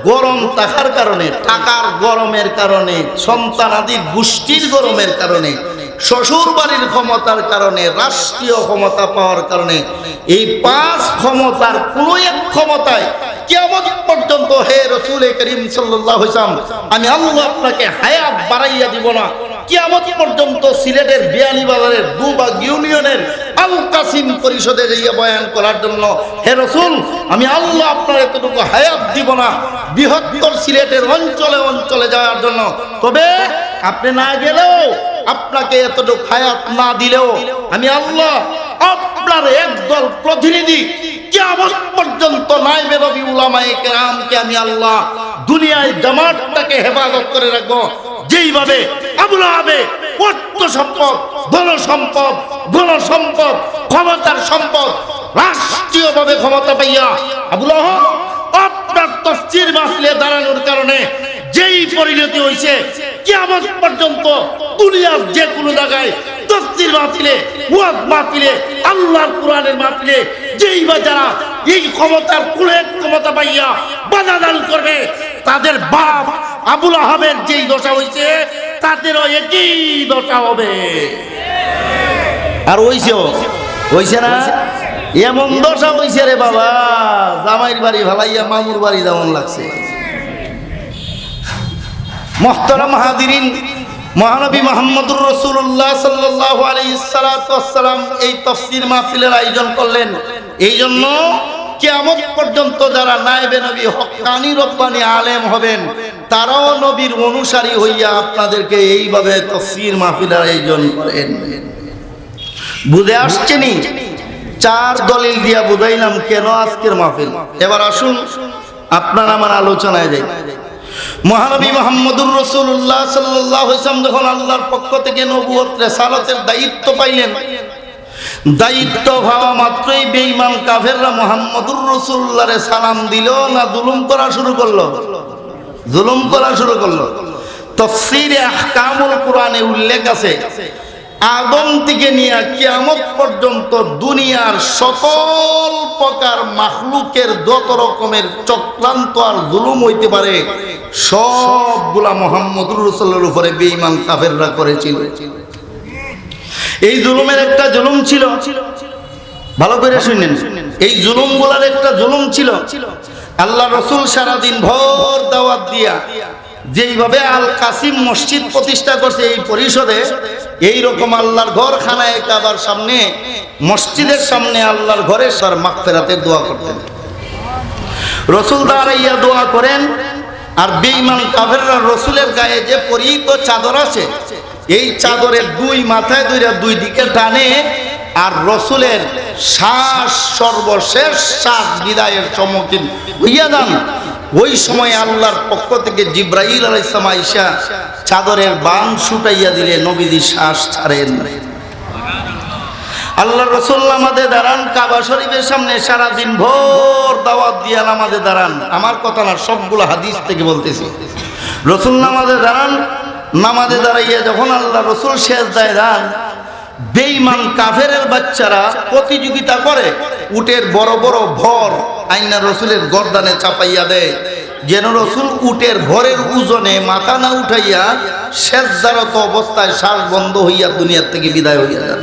গরম থাকার কারণে, টাকার গরমের কারণে, সন্তানাদির গোষ্ঠীর গরমের কারণে, শ্বশুর বাড়ির ক্ষমতার কারণে, রাষ্ট্রীয় ক্ষমতা পাওয়ার কারণে, এই 5 ক্ষমতার কোনো এক ক্ষমতায় কিয়ামত পর্যন্ত হে রাসূল করিম সাল্লাল্লাহু আলাইহি ওয়াসাল্লাম আমি আল্লাহ আপনাকে হায়াত বাড়াইয়া দিব না। কিয়ামত পর্যন্ত সিলেটের বিয়ানীবাজারের দুবাগ ইউনিয়নের আল কাসিম পরিষদে যাইয়া বয়ান করার জন্য হে রাসূল আমি আল্লাহ আপনার এতটুকু হায়াত দিব না, বৃহত্তর সিলেটের অঞ্চলে অঞ্চলে যাওয়ার জন্য। তবে আপনি না গেলেও, আপনাকে এতটুকু হায়াত না দিলেও আমি আল্লাহ আপনার একদল প্রতিনিধি কিয়ামত পর্যন্ত নায়েবে নবী উলামায়ে কেরামকে আমি আল্লাহ দুনিয়ায় জামাতটাকে হেফাজত করে রাখবো। যেইভাবে আবু লাহাবে অর্থ সম্পদ, ধন সম্পদ, ক্ষমতার সম্পদ, রাষ্ট্রীয়ভাবে ক্ষমতা পাইয়া আবু লাহাব আপনার তাফসীর মাহফিলে দাঁড়ানোর কারণে যেই পরিণতি হয়েছে, কিয়ামত পর্যন্ত দুনিয়ার যে কোনো জায়গায় তাফসীর মাহফিলে, ওয়াজ মাহফিলে, আল্লাহর কোরআনের মাহফিলে যেই বা যারা এই ক্ষমতার কুলের ক্ষমতা পাইয়া বাধা দান করবে, তাদের বাপ আবু লাহাবের যেই দশা হয়েছে তাদেরও একই দশা হবে। আর হইছে না? এমন দশা হইছে রে বাবা, জামাইর বাড়ি ভালাইয়া মামুর বাড়ি যেমন লাগছে। মুহতারাম হাজিরিন, মহানবী মুহাম্মদুর রাসূলুল্লাহ সাল্লাল্লাহু আলাইহি ওয়াসাল্লাম এই তাফসীর মাহফিলের আয়োজন করলেন এই জন্য কিয়ামত পর্যন্ত যারা নায়েবে নবী হক্কানি রব্বানি আলেম হবেন তারাও নবীর অনুসারী হইয়া আপনাদেরকে এইভাবে তাফসীর মাহফিলের আয়োজন করেন। বুঝে আসছেনি? 4 দলিল দিয়া বুঝাইলাম কেন আজকের মাহফিল। এবার আসুন আপনার আমার আলোচনায় যাই। মহানবী মুহাম্মদুর রাসূলুল্লাহ সাল্লাল্লাহু আলাইহি ওয়াসাল্লাম যখন আল্লাহর পক্ষ থেকে নবুয়ত রিসালাতের দায়িত্ব পাইলেন, দায়িত্ব পাওয়া মাত্রই বেঈমান কাফেররা মুহাম্মদুর রাসূলুল্লাহরে সালাম দিল না জুলুম করা শুরু করলো? জুলুম করা শুরু করলো। তাফসীরে আহকামুল কোরআনে উল্লেখ আছে আদম থেকে নিয়ে কিয়ামত পর্যন্ত দুনিয়ার সকল প্রকার মাখলুকের যত রকমের চক্রান্ত আর জুলুম হইতে পারে সবগুলা মুহাম্মদুর রাসূলের উপরে বেঈমান কাফেররা করেছিল। এই জুলুমের একটা জুলুম ছিল, ভালো করে শুনেন, এই জুলুমগুলার একটা জুলুম ছিল আল্লাহ রাসূল সারাদিন ভর দাওয়াত দিয়া যেইভাবে আল কাসিম মসজিদ প্রতিষ্ঠা করছে এই পরিষদে, এই রকম আল্লাহর ঘর খানায়ে কাবার সামনে, মসজিদের সামনে আল্লাহর ঘরে সর মাগফিরাতের দোয়া করতেন। রাসূল দাঁড়াইয়া দোয়া করেন, আর বেঈমান কাফেররা রাসূলের গায়ে যে পরিহিত চাদর আছে এই চাদরের দুই মাথায় দুইটা দুই দিকে টানে, আর রাসূলের শ্বাস সর্বশেষ শ্বাস বিদায়ের সম্মুখীন হইয়া যান। ওই সময় আল্লাহর পক্ষ থেকে জিবরাইল আলাইহিস সালাম আইসা চাদরের বান ছুটাইয়া দিলে নবীজি শ্বাস ছাড়েন। আল্লাহর রাসূল নামাজে দাঁড়ান কাবা শরীফের সামনে, সারা দিন ভোর দাওয়াত দিয়া নামাজে দাঁড়ান। আমার কথা না, সবগুলো হাদিস থেকে বলতেছি। রাসূল নামাজে দাঁড়ান, নামাজে দাঁড়াইয়া যখন আল্লাহ রাসূল সেজদায় যান, বেঈমান কাফেরের বাচ্চারা প্রতিযোগিতা করে, উটের বড় বড় ভর আইনা রাসূলের গর্দানে চাপাইয়া দেয়, যেন রাসূল উটের ভরের ওজনে মাথা না উঠাইয়া সেজদারত অবস্থায় শ্বাস বন্ধ হইয়া দুনিয়ার থেকে বিদায় হইয়া যান।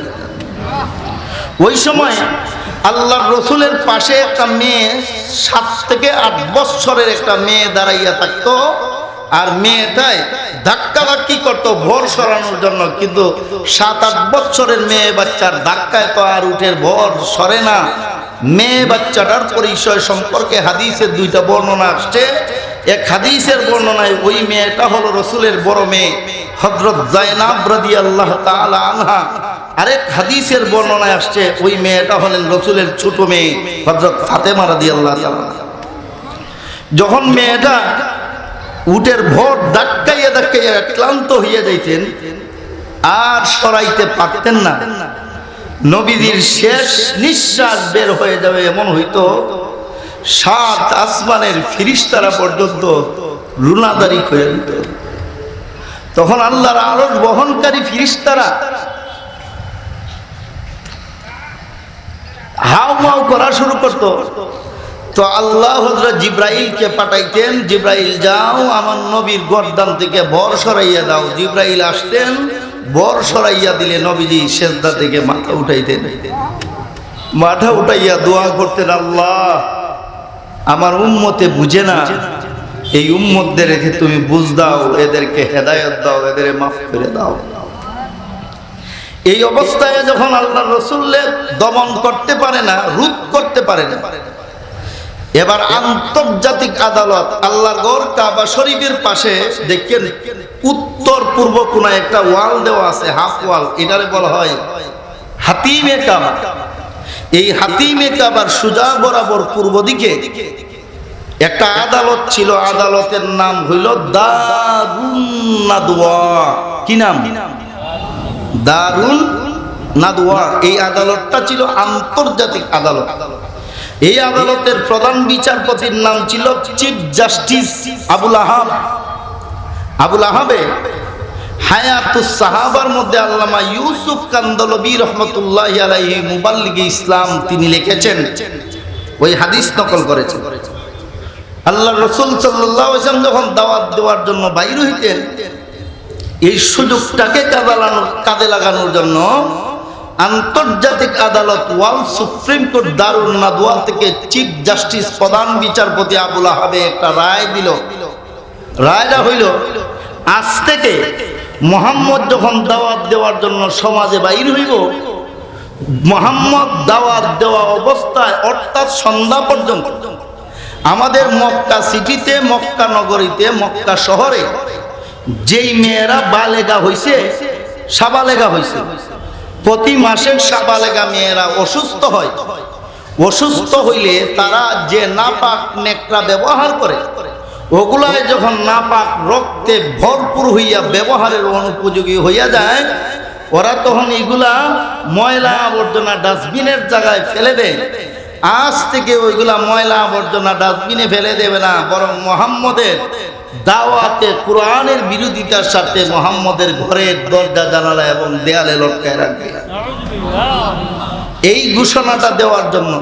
ওই সময় আল্লাহর রাসূলের পাশে একটা মেয়ে, 7 থেকে 8 বছরের একটা মেয়ে দাঁড়াইয়া থাকতো, আর মেয়েটাই ধাক্কাধাক্কি করতো ভর সরানোর জন্য, কিন্তু 7-8 বছরের মেয়ে বাচ্চার ধাক্কায় তো আর উটের ভর সরে না। মেয়ে বাচ্চাটার পরিচয় সম্পর্কে হাদিসের 2টা বর্ণনা আসছে। এক হাদিসের বর্ণনায় ওই মেয়েটা হলো রাসূলের বড় মেয়ে হযরত যায়নাব রাদিয়াল্লাহু তাআলা আনহা, আরেক হাদিসের বর্ণনায় আসছে ওই মেয়েটা হলেন রাসূলের ছোট মেয়ে হযরত ফাতেমা রাদিয়াল্লাহু তাআলা। যখন মেয়েটা উটের ভর ধাক্কাইয়া ধাক্কাইয়া ক্লান্ত হইয়া যাইতেন, আর সরাইতে পারতেন না। নবীজির শেষ নিঃশ্বাস বের হয়ে যাবে এমন হইতো, 7 আসমানের ফিরিস্তারা পর্যন্ত রুনাদারি করে দিত। তখন আল্লাহর আরশ বহনকারী ফিরিস্তারা হাউমাউ করা শুরু করত। তো আল্লাহ হযরত জিব্রাইলকে পাঠাইতেন, জিব্রাইল যাও আমার নবীর গর্দান থেকে বর সরাইয়া দাও। জিব্রাইল আসতেন, বর সরাইয়া দিলে নবীজি সেজদা থেকে মাথা উঠাইতেন। মাথা উঠাইয়া দোয়া করতেন, আল্লাহ আমার উম্মতে বুঝে না, এই উম্মতদের রেখে তুমি বুঝ দাও, এদেরকে হেদায়েত দাও, এদের মাফ করে দাও। এই অবস্থায় যখন আল্লাহ রাসূলের দমন করতে পারে না, রোধ করতে পারে না, এবার আন্তর্জাতিক আদালত আল্লাহর ঘর কাবা শরীফের পাশে দেখেন উত্তর পূর্ব কোণায় একটা ওয়াল দেওয়া আছে, হাফ ওয়াল, এটারে বলা হয় হাতিমে কাবা। এই হাতিমে কাবার সোজা বরাবর পূর্ব দিকে একটা আদালত ছিল, আদালতের নাম হইল দারুন নাদওয়া। কি নাম? দারুন নাদওয়া। এই আদালতটা ছিল আন্তর্জাতিক আদালত। এই আদালতের প্রধান বিচারপতির নাম ছিল চিফ জাস্টিস আবুল আহাব। আবুল আহাবে হায়াতুস সাহাবার মধ্যে আল্লামা ইউসুফ কান্দলবী রহমতুল্লাহি আলাইহি মুবাল্লিগে ইসলাম তিনি লিখেছেন, ওই হাদিস নকল করেছেন। আল্লাহ রাসূল সাল্লাল্লাহু আলাইহি ওয়াসাল্লাম যখন দাওয়াত দেওয়ার জন্য বাইর হইতেন, এই সুযোগটাকে কাজে লাগানোর জন্য আন্তর্জাতিক আদালত ওয়ার্ল্ড সুপ্রিম কোর্ট দারুন নাদওয়া থেকে চিফ জাস্টিস প্রধান বিচারপতি আবুল আহাবে একটা রায় দিল। রায়টা হইল, আজ থেকে মুহাম্মদ যখন দাওয়াত দেওয়ার জন্য সমাজে বাইর হইব, মুহাম্মদ দাওয়াত দেওয়া অবস্থায় অর্থাৎ সন্ধ্যা পর্যন্ত আমাদের মক্কা সিটিতে, মক্কা নগরীতে, মক্কা শহরে যেই মেয়েরা বালেগা হইছে, সাবালেগা হইছে, প্রতি মাসে সাবালেগা মেয়েরা অসুস্থ হয়, অসুস্থ হইলে তারা যে নাপাক নেকড়া ব্যবহার করে, ওগুলায় যখন নাপাক রক্তে ভরপুর হইয়া ব্যবহারের অনুপযোগী হইয়া যায়, ওরা তখন এগুলা ময়লা আবর্জনা ডাস্টবিনের জায়গায় ফেলে দেয়। আজ থেকে ওইগুলা ময়লা আবর্জনা ডাস্টবিনে ফেলে দেবে না, বরং মুহাম্মদের দাওয়াতে কোরআনের বিরোধিতার সাথে মুহাম্মদের ঘরের দরজা জানালা এবং দেয়ালে লটকায় রাখবে। এই ঘোষণাটা দেওয়ার জন্য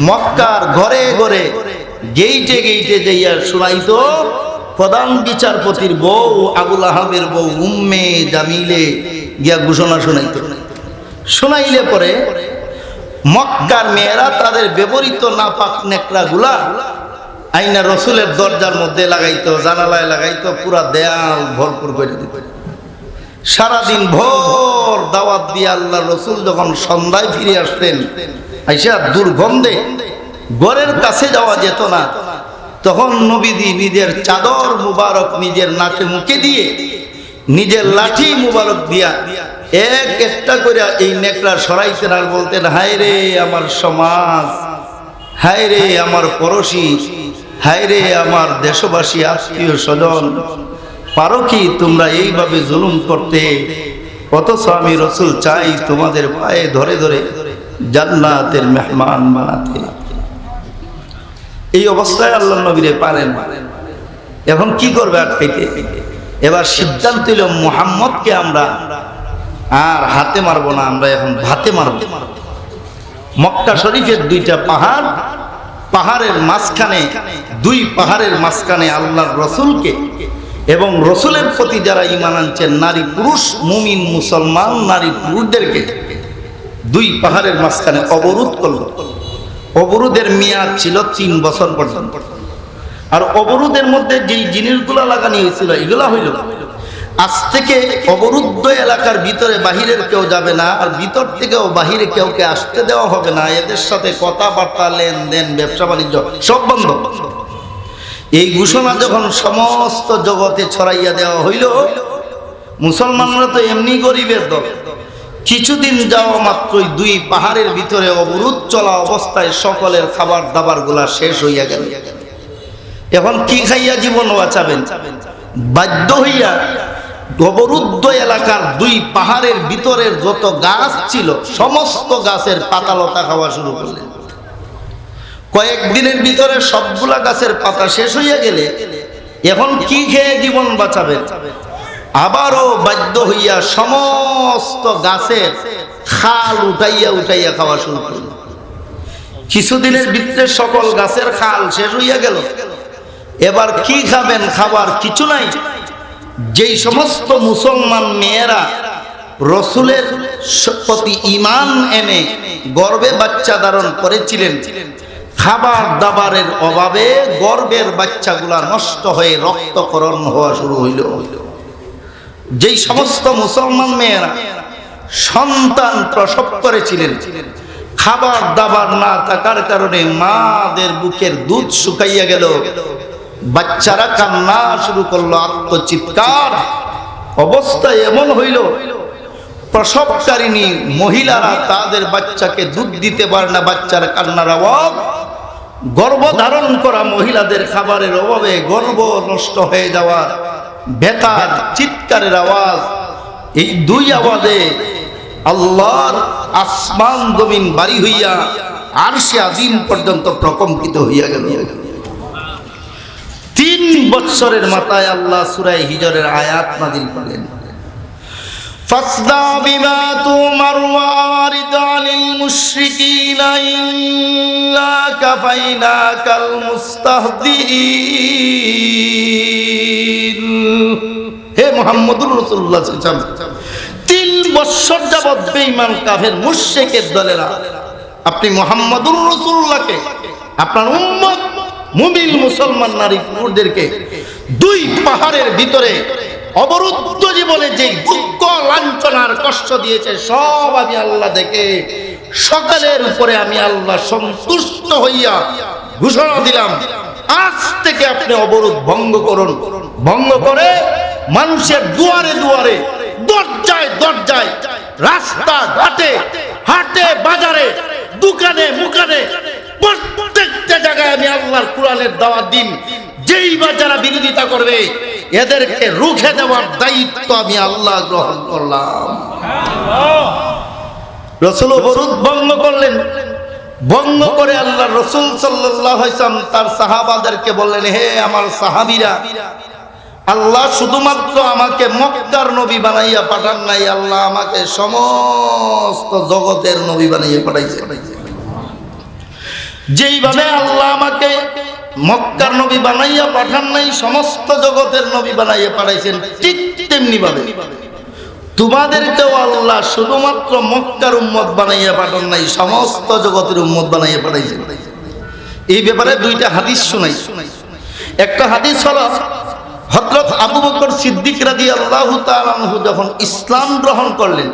মক্কার ঘরে ঘরে গেইটে গেইটে যাইয়া শুনাইতো প্রধান বিচারপতির বউ, আবুল আহাবের বউ উম্মে জামিলে গিয়া ঘোষণা শুনাইতো। শুনাইলে পরে মক্কার মেয়েরা তাদের ব্যবহৃত নাপাক নেকড়া গুলা আইনা রসুলের দরজার মধ্যে লাগাইতো, জানালায় লাগাইতো, পুরা দেয়াল ভরপুর করে দিত। সারাদিন ভোর দাওয়াত দিয়ে আল্লাহ রসুল যখন সন্ধ্যায় ফিরে আসতেন, আইসা দুর্গন্ধে ঘরের কাছে যাওয়া যেত না। তখন নবীজি নিজের চাদর মুবারক নিজের নাকে মুখে দিয়ে, নিজের লাঠি মুবারক দিয়া এক একটা করে এই নেকড়া সরাইতেন আর বলতেন, হায় রে আমার সমাজ, হায় রে আমার পড়োশি, হায় রে আমার দেশবাসী, আত্মীয় স্বজন, পারো কি তোমরা এইভাবে জুলুম করতে? অথচ আমি রসুল চাই তোমাদের পায়ে ধরে ধরে জান্নাতের মেহমান বানাতে। এই অবস্থায় আল্লাহ নবীরে পারেন। এখন কি করবে আটকাইতে? এবার সিদ্ধান্ত হইল মুহাম্মদকে আমরা আর হাতে মারবো না, আমরা এখন ভাতে মারবো। মক্কা শরীফের দুইটা পাহাড়, পাহাড়ের মাঝখানে, দুই পাহাড়ের মাঝখানে আল্লাহর রসুলকে এবং রসুলের প্রতি যারা ঈমান আনছেন নারী পুরুষ, মুমিন মুসলমান নারী পুরুষদেরকে দুই পাহাড়ের মাঝখানে অবরোধ করল। অবরোধের মেয়াদ ছিল 3 বছর পর্যন্ত। আর অবরোধের মধ্যে যেই জিনিসগুলো লাগানো হয়েছিল এগুলা হইল, আজ থেকে অবরুদ্ধ এলাকার ভিতরে বাহিরের কেউ যাবে না, আর ভিতর থেকেও বাহিরে কেউকে আসতে দেওয়া হবে না। এদের সাথে কথাবার্তা, লেনদেন, ব্যবসা বাণিজ্য সব বন্ধ। এই ঘোষণা যখন সমস্ত জগতে ছড়াইয়া দেওয়া হইল, মুসলমানরা তো এমনি গরিবের দল, কিছুদিন যাওয়া মাত্রই দুই পাহাড়ের ভিতরে অবরোধ চলা অবস্থায় সকলের খাবার দাবার গুলা শেষ হইয়া গেল। এখন কি খাইয়া জীবন বাঁচাবেন? বাধ্য হইয়া অবরুদ্ধ এলাকার দুই পাহাড়ের ভিতরের যত গাছ ছিল সমস্ত গাছের পাতা লতা খাওয়া শুরু করলেন। কয়েকদিনের ভিতরে সবগুলা গাছের পাতা শেষ হইয়া গেলে এখন কি খেয়ে জীবন বাঁচাবেন? আবারও বাধ্য হইয়া সমস্ত গাছের খাল উঠাইয়া উঠাইয়া খাওয়া শুরু করলেন। কিছুদিনের ভিতরে সকল গাছের খাল শেষ হইয়া গেল। এবার কি খাবেন? খাবার কিছু নাই। যেই সমস্ত মুসলমান মেয়েরা রসুলের প্রতি ঈমান এনে গর্ভে বাচ্চা ধারণ করেছিলেন, খাবার দাবারের অভাবে গর্ভের বাচ্চাগুলা নষ্ট হয়ে রক্তক্ষরণ হওয়া শুরু হইল। যেই সমস্ত মুসলমান মেয়েরা সন্তান প্রসব করেছিলেন, খাবার দাবার না থাকার কারণে মাদের বুকের দুধ শুকাইয়া গেল, বাচ্চারা কান্না শুরু করলো, আত্মচিৎকার। অবস্থা এমন হইল প্রসবকারিণী মহিলারা তাদের বাচ্চাকে দুধ দিতে পারে না, বাচ্চার কান্নার আওয়াজ। গর্ভধারণ করা মহিলাদের খাবারের অভাবে গর্ভ নষ্ট হয়ে যাওয়া, ব্যথার চিৎকারের আওয়াজ। এই দুই আওয়াজে আল্লাহর আসমান জমিন বাড়ি হইয়া আরশে আজিম পর্যন্ত প্রকম্পিত হইয়া গেল। 3 বছরের মাথায় আল্লাহ সূরা হিজরের আয়াত নাযিল করলেন, ফাসদা বিমা তুমার ওয়ারিদ আনিল মুশরিকিনা ইল্লা কাফাইনাকাল মুস্তাহদিন। হে মুহাম্মদুর রাসূলুল্লাহ সাল্লাল্লাহু আলাইহি ওয়াসাল্লাম, 3 বছর যাবত বেঈমান কাফের মুশরিকের দলেরা আপনি মুহাম্মদুর রাসূলুল্লাহকে, আপনার উম্মত মুমিন মুসলমান নারী পুরুষদেরকে দুই পাহাড়ের ভিতরে অবরুদ্ধ জীবনে যে দুঃখ লাঞ্ছনার কষ্ট দিয়েছে সব আমি আল্লাহ দেখে সকালের উপরে আমি আল্লাহ সন্তুষ্ট হইয়া ঘোষণা দিলাম, আজ থেকে আপনি অবরোধ ভঙ্গ করুন। ভঙ্গ করে মানুষের দুয়ারে দুয়ারে, দরজায় দরজায়, রাস্তা ঘাটে, হাটে বাজারে, দোকানে মুকানে, প্রত্যেকটা জায়গায় আমি আল্লাহর কোরআনের দাওয়াত দিন। যেই বা যারা বিরোধিতা করবে এদেরকে রুখে দেওয়ার দায়িত্ব আমি আল্লাহ গ্রহণ করলাম। রাসূল অবরোধ ভঙ্গ করলেন। ভঙ্গ করে আল্লাহ রাসূল সাল্লাল্লাহু আলাইহি ওয়াসাল্লাম তার সাহাবাদেরকে বললেন, হে আমার সাহাবীরা, আল্লাহ শুধুমাত্র আমাকে মক্কার নবী বানাইয়া পাঠান নাই, আল্লাহ আমাকে সমস্ত জগতের নবী বানাইয়া পাঠাইছে। যেইভাবে আল্লাহ আমাকে মক্কার নবী বানাইয়া পাঠান নাই, সমস্ত জগতের নবী বানাইয়া পাঠাইছেন, ঠিক তেমনি ভাবে তোমাদেরকেও আল্লাহ শুধুমাত্র মক্কার উম্মত বানাইয়া পাঠান নাই, সমস্ত জগতের উম্মত বানাইয়া পাঠাইছেন। এই ব্যাপারে দুইটা হাদিস শোনাই। একটা হাদিস হলো হযরত আবু বকর সিদ্দিক রাদিয়াল্লাহু তাআলা আনহু যখন ইসলাম গ্রহণ করলেন,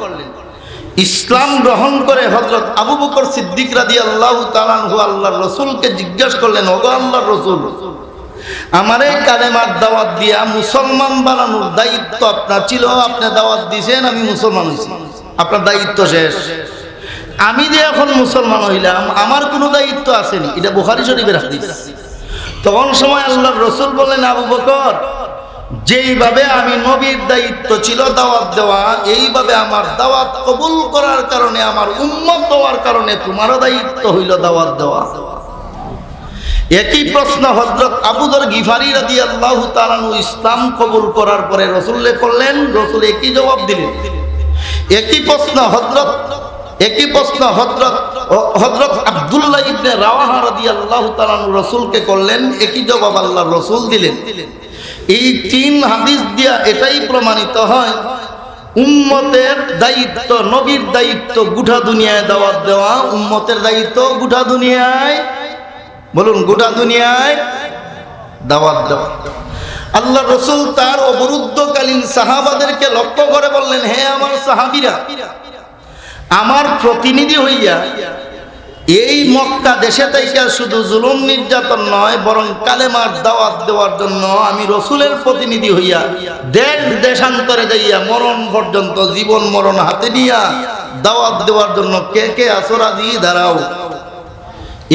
ইসলাম গ্রহণ করে হযরত আবু বকর সিদ্দিক রাদিয়াল্লাহু তাআলা আনহু আল্লাহর রাসূলকে জিজ্ঞাসা করলেন, ওগো আল্লাহর রাসূল, আমারে কালেমার দাওয়াত দিয়া মুসলমান বানানোর দায়িত্ব আপনার ছিল, আপনি দাওয়াত দিয়েছেন, আমি মুসলমান হইছি, আপনার দায়িত্ব শেষ। আমি যে এখন মুসলমান হইলাম, আমার কোনো দায়িত্ব আসেনি। এটা বুখারী শরীফের হাদিস। তখন সময় আল্লাহর রাসূল বললেন, আবু বকর, যেইভাবে আমি নবীর দায়িত্ব ছিল দাওয়াত দেওয়া, এইভাবে আমার দাওয়াত কবুল করার কারণে, আমার উম্মত হওয়ার কারণে তোমারও দায়িত্ব হইল দাওয়াত দেওয়া। একই প্রশ্ন হযরত আবু যর গিফারী রাদিয়াল্লাহু তাআলা আনহু ইসলাম কবুল করার পরে রাসূলকে করলেন, রাসূল একই জবাব দিলেন। একই প্রশ্ন হযরত আব্দুল্লাহ ইবনে রাওয়াহা রাদিয়াল্লাহু তাআলা আনহু রাসূলকে করলেন, একই জবাব আল্লাহর রাসূল দিলেন। এই 3 হাদিস দিয়া এটাই প্রমাণিত হয় উম্মতের দায়িত্ব, নবীর দায়িত্ব গোটা দুনিয়ায় দাওয়াত দেওয়া, উম্মতের দায়িত্ব গোটা দুনিয়ায়, বলুন গোটা দুনিয়ায় দাওয়াত দেওয়া। আল্লাহ রাসূল তার অবরুদ্ধকালীন সাহাবাদেরকে লক্ষ্য করে বললেন, হে আমার সাহাবীরা, আমার প্রতিনিধি হইয়া এই মক্কা দেশে থেকে শুধু জুলুম নির্যাতন নয়, বরং কালেমার দাওয়াত দেওয়ার জন্য আমি রাসূলের প্রতিনিধি হইয়া দেশ দেশান্তরে যাইয়া মরণ পর্যন্ত জীবন মরণ হাতে নিয়া দাওয়াত দেওয়ার জন্য কে কে আছো রাজি দাঁড়াও।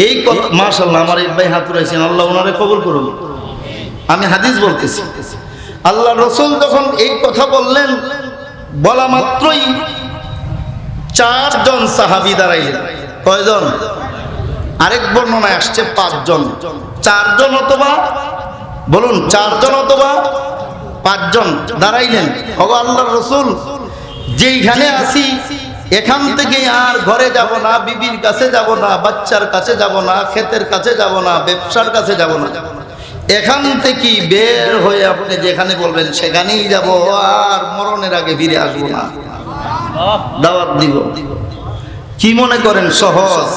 এই কথা মাশাআল্লাহ, আমার এই ভাই হাত উঠাইছেন, আল্লাহ ওনারে কবুল করুন। আমি হাদিস বলতেছি। আল্লাহ রসুল যখন এই কথা বললেন, বলা মাত্রই 4 জন সাহাবী দাঁড়াইলেন। কয়জন? আরেক বর্ণনায় আসছে 5 জন। 4 জন অথবা বলুন 4 জন অথবা 5 জন দাঁড়াইলেন। ওগো আল্লাহর রাসূল, যেইখানে আছি এখান থেকে আর ঘরে যাব না, বিবির কাছে যাব না, বাচ্চার কাছে যাব না, ক্ষেতের কাছে যাব না, ব্যবসার কাছে যাব না, এখান থেকে বের হয়ে আপনি যেখানে বলবেন সেখানেই যাব, আর মরণের আগে ফিরে আসবো না, দাওয়াত দিব। কি মনে করেন সহজ?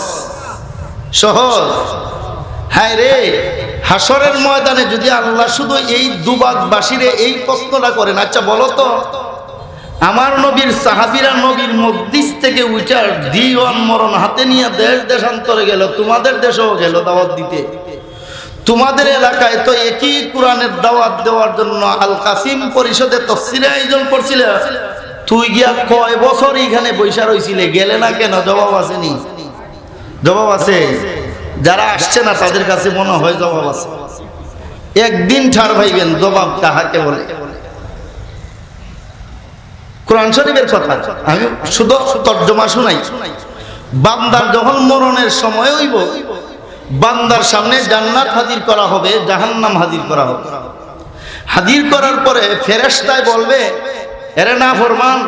সহজ? হ্যাঁ রে, হাসরের ময়দানে যদি আল্লাহ শুধু এই দুবাগবাসীরে এই প্রশ্নটা করেন, আচ্ছা বলো তো, আমার নবীর সাহাবীরা নবীর মজলিস থেকে উঠার দিওয়ান মরণ হাতে নিয়ে দেশ দেশান্তরে গেল, তোমাদের দেশেও গেল দাওয়াত দিতে, তোমাদের এলাকায় তো একই কোরআনের দাওয়াত দেওয়ার জন্য আল কাসিম পরিষদে তাফসীরে আয়োজন করছিল, তুই গিয়া কয় বছর এখানে বৈশা রইছিলে, গেলে না কেন? জবাব আসেনি? জবাব আছে? যারা আসছে না তাদের কাছে মনে হয় জবাব আছে। একদিন ঠার ভাইবেন জবাব কাহাকে বলে। কোরআন শরীফের কথা আমি শুধু তর্জমা শুনাই। বান্দার যখন মরণের সময় হইব, বান্দার সামনে জান্নাত হাজির করা হবে, জাহান্নাম হাজির করা হবে। হাজির করার পরে ফেরেশতায় বলবে, এরে না ফরমান,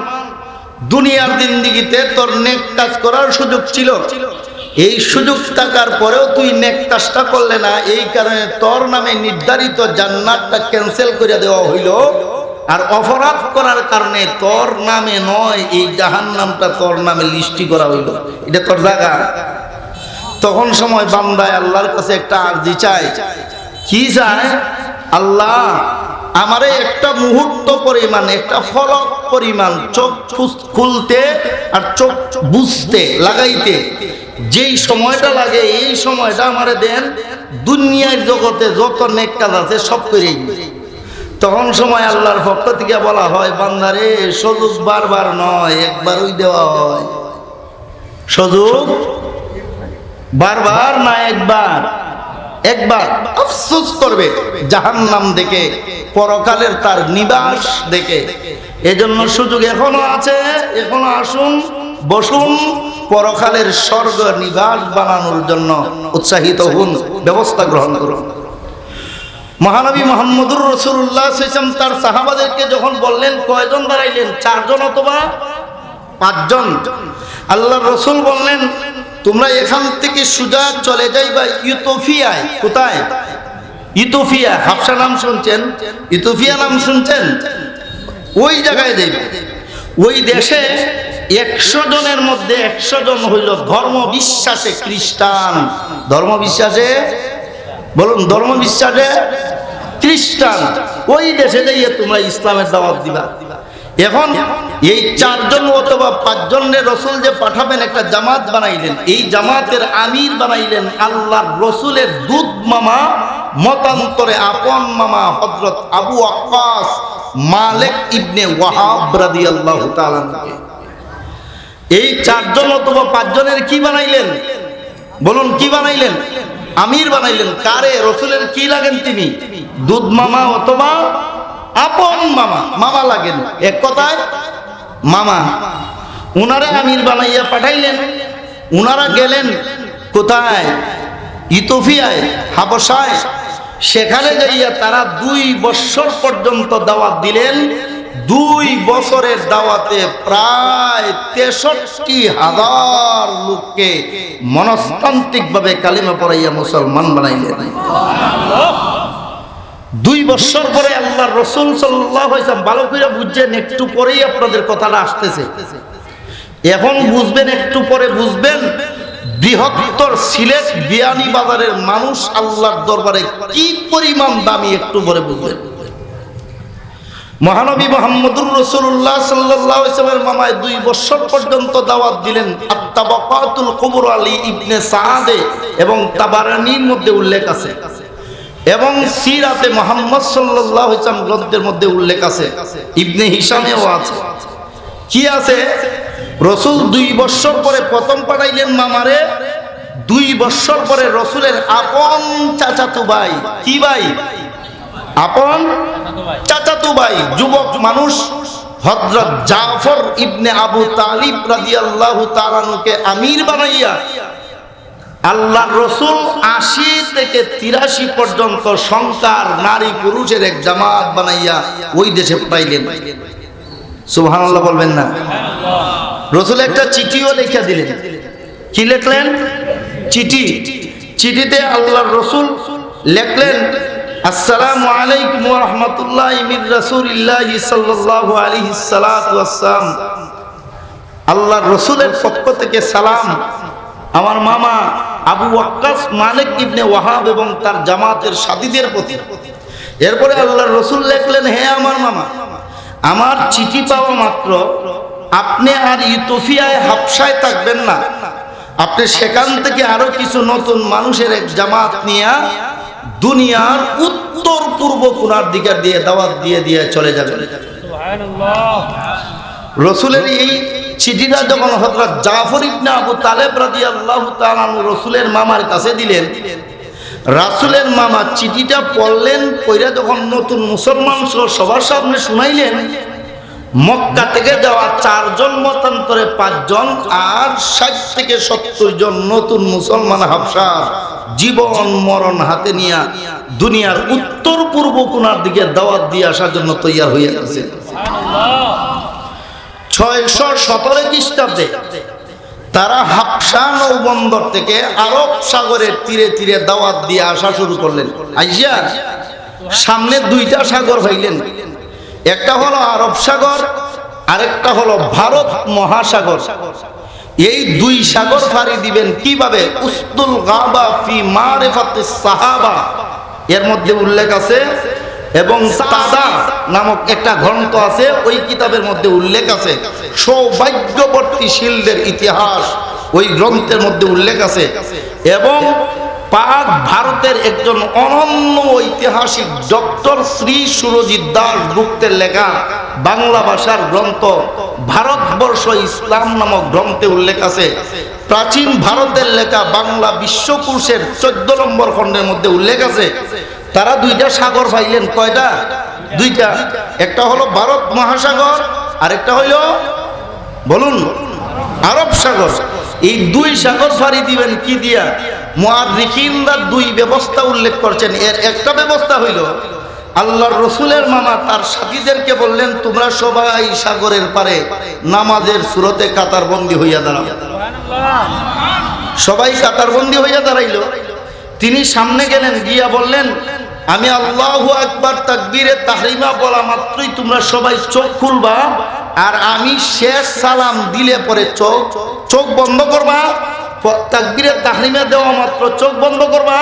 দুনিয়ার জিন্দেগিতে তোর নেক কাজ করার সুযোগ ছিল, এই সুযোগ থাকার পরেও তুই নেক কাজটা করলে না, এই কারণে তোর নামে নির্ধারিত জান্নাতটা ক্যান্সেল করে দেওয়া হইল, আর অপরাধ করার কারণে তোর নামে নয় এই জাহান্নামটা তোর নামে লিস্টি করা হইল, এটা তোর জায়গা। তখন সময় বান্দায় আল্লাহর কাছে একটা আরজি চায়। কি চায়? আল্লাহ, আমারে একটা মুহূর্ত পরিমাণ, একটা ফলক পরিমাণ চোখ খুলতে আর চোখ বুঝতে লাগাইতে যেই সময়টা লাগে, এই সময়টা আমারে দেন, দুনিয়ার জগতে যত নেক কাজ আছে সব করে। তখন সময় আল্লাহর পক্ষ থেকে বলা হয়, বান্দারে সুযোগ বারবার নয়, একবারই দেওয়া হয়। সুযোগ বারবার না, একবার। একবার আফসোস করবে জাহান্নাম দেখে, পরকালের তার নিবাস দেখে। এজন্য সুযোগ এখনো আছে, এখনো আসুন, বসুন, পরকালের স্বর্গ নিবাস বানানোর জন্য উৎসাহিত হন, ব্যবস্থা গ্রহণ করুন। মহানবী মুহাম্মদুর রাসূলুল্লাহ সাল্লাল্লাহু আলাইহি ওয়াসাল্লাম তার সাহাবাদেরকে যখন বললেন, কয়জন দাঁড়াইলেন? 4 জন অথবা 5 জন। আল্লাহর রাসূল বললেন, তোমরা এখান থেকে সোজা চলে যাইবা ইথিওপিয়ায়। কোথায়? ইথিওপিয়া। হাবশা নাম শুনছেন? ইথিওপিয়া নাম শুনছেন? ওই জায়গায় যাইবে। ওই দেশে 100 জনের মধ্যে 100 জন হইল ধর্ম বিশ্বাসে খ্রিস্টান। ধর্ম বিশ্বাসে বলুন, ধর্ম বিশ্বাসে খ্রিস্টান। ওই দেশে যাইয়ে তোমরা ইসলামের দাওয়াত দিবা। এখন এই 4 জন অথবা 5 জনের রাসূল যে পাঠাবেন, একটা জামাত বানাইলেন। এই জামাতের আমির বানাইলেন আল্লাহর রাসূলের দুধ মামা, মতান্তরে আপন মামা হযরত আবু ওয়াক্কাস মালিক ইবনে ওয়াহাব রাদিয়াল্লাহু তাআলা। এই 4 জন অথবা 5 জনের কি বানাইলেন? বলুন, কি বানাইলেন? আমির বানাইলেন। কারে? রাসূলের কি লাগেন তিনি? দুধ মামা অথবা আপন মামা। মামা লাগেন, এক কথায় মামা। উনারে আমির বানাইয়া পাঠাইলেন। উনারা গেলেন কোথায়? ইথিওপিয়ায়, হাবশায়। সেখানে যাইয়া তারা 2 বছর পর্যন্ত দাওয়াত দিলেন। 2 বছরের দাওয়াতে প্রায় 63,000 লোককে মনস্তান্ত্রিক ভাবে কালিমা পড়াইয়া মুসলমান বানাইলেন। 2 বছর পরে আল্লাহর রাসূল সাল্লাল্লাহু আলাইহি ওয়াসাল্লাম, ভালো করে বুঝছেন, একটু পরেই আপনাদের কথাটা আসতেছে, এখন বুঝবেন, একটু পরে বুঝবেন। বৃহত্তর সিলেট বিয়ানীবাজারের মানুষ আল্লাহর দরবারে কি পরিমাণ দামি, একটু পরে বুঝবেন। মহানবী মুহাম্মদুর রাসূলুল্লাহ সাল্লাল্লাহু আলাইহি ওয়াসাল্লামের মামায় 2 বছর পর্যন্ত দাওয়াত দিলেন। আত-তাবাকাতুল কুবরা আলী ইবনে সাআদে এবং তাবারানির মধ্যে উল্লেখ আছে, এবং সিরাতে মুহাম্মদ সাল্লাল্লাহু আলাইহি ওয়াসাল্লাম গ্রন্থের মধ্যে উল্লেখ আছে, ইবনে হিশামেও আছে। কি আছে? রাসূল 2 বছর পরে প্রথম পাঠাইলেন মামারে। 2 বছর পরে রাসূলের আপন চাচাতো ভাই, কি ভাই? আপন চাচাতো ভাই, যুবক মানুষ হযরত জাফর ইবনে আবু তালিব রাদিয়াল্লাহু তাআলা আনহুকে আমির বানাইয়া আল্লাহর রাসূল ৮০ থেকে ৮৩ পর্যন্ত সংখ্যার নারী পুরুষের এক জামাত বানাইয়া ওই দেশে পাঠাইলেন। সুবহানাল্লাহ বলবেন না? রাসূল একটা চিঠিও লিখে দিলেন। কি লিখলেন? চিঠি। চিঠিতে আল্লাহর রাসূল লিখলেন, আসসালামু আলাইকুম ওয়া রাহমাতুল্লাহি মির রাসূলিল্লাহি সাল্লাল্লাহু আলাইহি সাল্লাতু ওয়াসসালাম। আল্লাহর রাসূলের পক্ষ থেকে সালাম আমার মামা আবু ওয়াক্কাস মালিক ইবনে ওয়াহাব এবং তার জামাতের সাথীদের প্রতি। এরপরে আল্লাহর রাসূল লিখলেন, হে আমার মামা, আমার চিঠি পাওয়া মাত্র আপনি আর ইথিওপিয়ায় হাবশায় থাকবেন না, আপনি সেখান থেকে আরো কিছু নতুন মানুষের এক জামাত নিয়ে দুনিয়ার উত্তর পূর্ব কোণার দিকে দিয়ে দাওয়াত দিয়ে চলে যাবেন। সুবহানাল্লাহ। রাসূলের এই চিঠিটা যখন হযরত জাফর ইবনে আবু তালেব রাদিয়াল্লাহু তাআলা আনহু রাসূলের মামার কাছে দিলেন, রাসূলের মামা চিঠিটা পড়লেন, পড়ে যখন নতুন মুসলমান সবার সামনে শুনাইলেন, মক্কা থেকে যাওয়া 4 জন মতান্তরে 5 জন আর 60 থেকে 70 জন নতুন মুসলমান হাবশা জীবন মরণ হাতে নিয়ে দুনিয়ার উত্তর পূর্ব কোণার দিকে দাওয়াত দিয়ে আসার জন্য তৈয়ার হয়ে গেছে। সুবহানাল্লাহ। 617 খ্রিস্টাব্দে তারা হাবশা নৌবন্দর থেকে আরব সাগরের তীরে তীরে দাওয়াত দিয়ে আসা শুরু করলেন। আইয়া সামনে 2টা সাগর হইলেন, একটা হলো আরব সাগর, আরেকটা হলো ভারত মহাসাগর। এই 2 সাগর পাড়ি দিবেন কিভাবে? উসদুল গাবা ফি মারিফাতিস সাহাবা এর মধ্যে উল্লেখ আছে, এবং তাদা নামক একটা গ্রন্থ আছে, ওই কিতাবের মধ্যে উল্লেখ আছে। সৌভাগ্যবর্তীশীলদের ইতিহাস ওই গ্রন্থের মধ্যে উল্লেখ আছে। এবং পাক ভারতের একজন অনন্য ঐতিহাসিক ডক্টর শ্রী সুরজিৎ দাস গুপ্তের লেখা বাংলা ভাষার গ্রন্থ ভারতবর্ষ ইসলাম নামক গ্রন্থে উল্লেখ আছে। প্রাচীন ভারতের লেখা বাংলা বিশ্বকোষের 14 নম্বর খণ্ডের মধ্যে উল্লেখ আছে। তারা 2টা সাগর পাইলেন। কয়টা? 2টা। একটা হলো ভারত মহাসাগর, আরেকটা হলো বলুন আরব সাগর। এই 2 সাগর পাড়ি দিবেন কি দিয়া? মুআররিখিনরা 2 ব্যবস্থা উল্লেখ করছেন। এর একটা ব্যবস্থা হইল আল্লাহর রাসূলের মামা তার সাথীদেরকে বললেন, তোমরা সবাই সাগরের পারে নামাজের সুরতে কাতারবন্দি হইয়া দাঁড়াও। সবাই কাতারবন্দি হইয়া দাঁড়াইল। তিনি সামনে গেলেন, গিয়া বললেন, আমি আল্লাহু আকবার তাকবীরে তাহরিমা বলা মাত্রই তোমরা সবাই চোখ খুলবা, আর আমি শেষ সালাম দিলে পরে চোখ বন্ধ করবা। তাকবীরে তাহরিমা দেওয়া মাত্র চোখ বন্ধ করবা,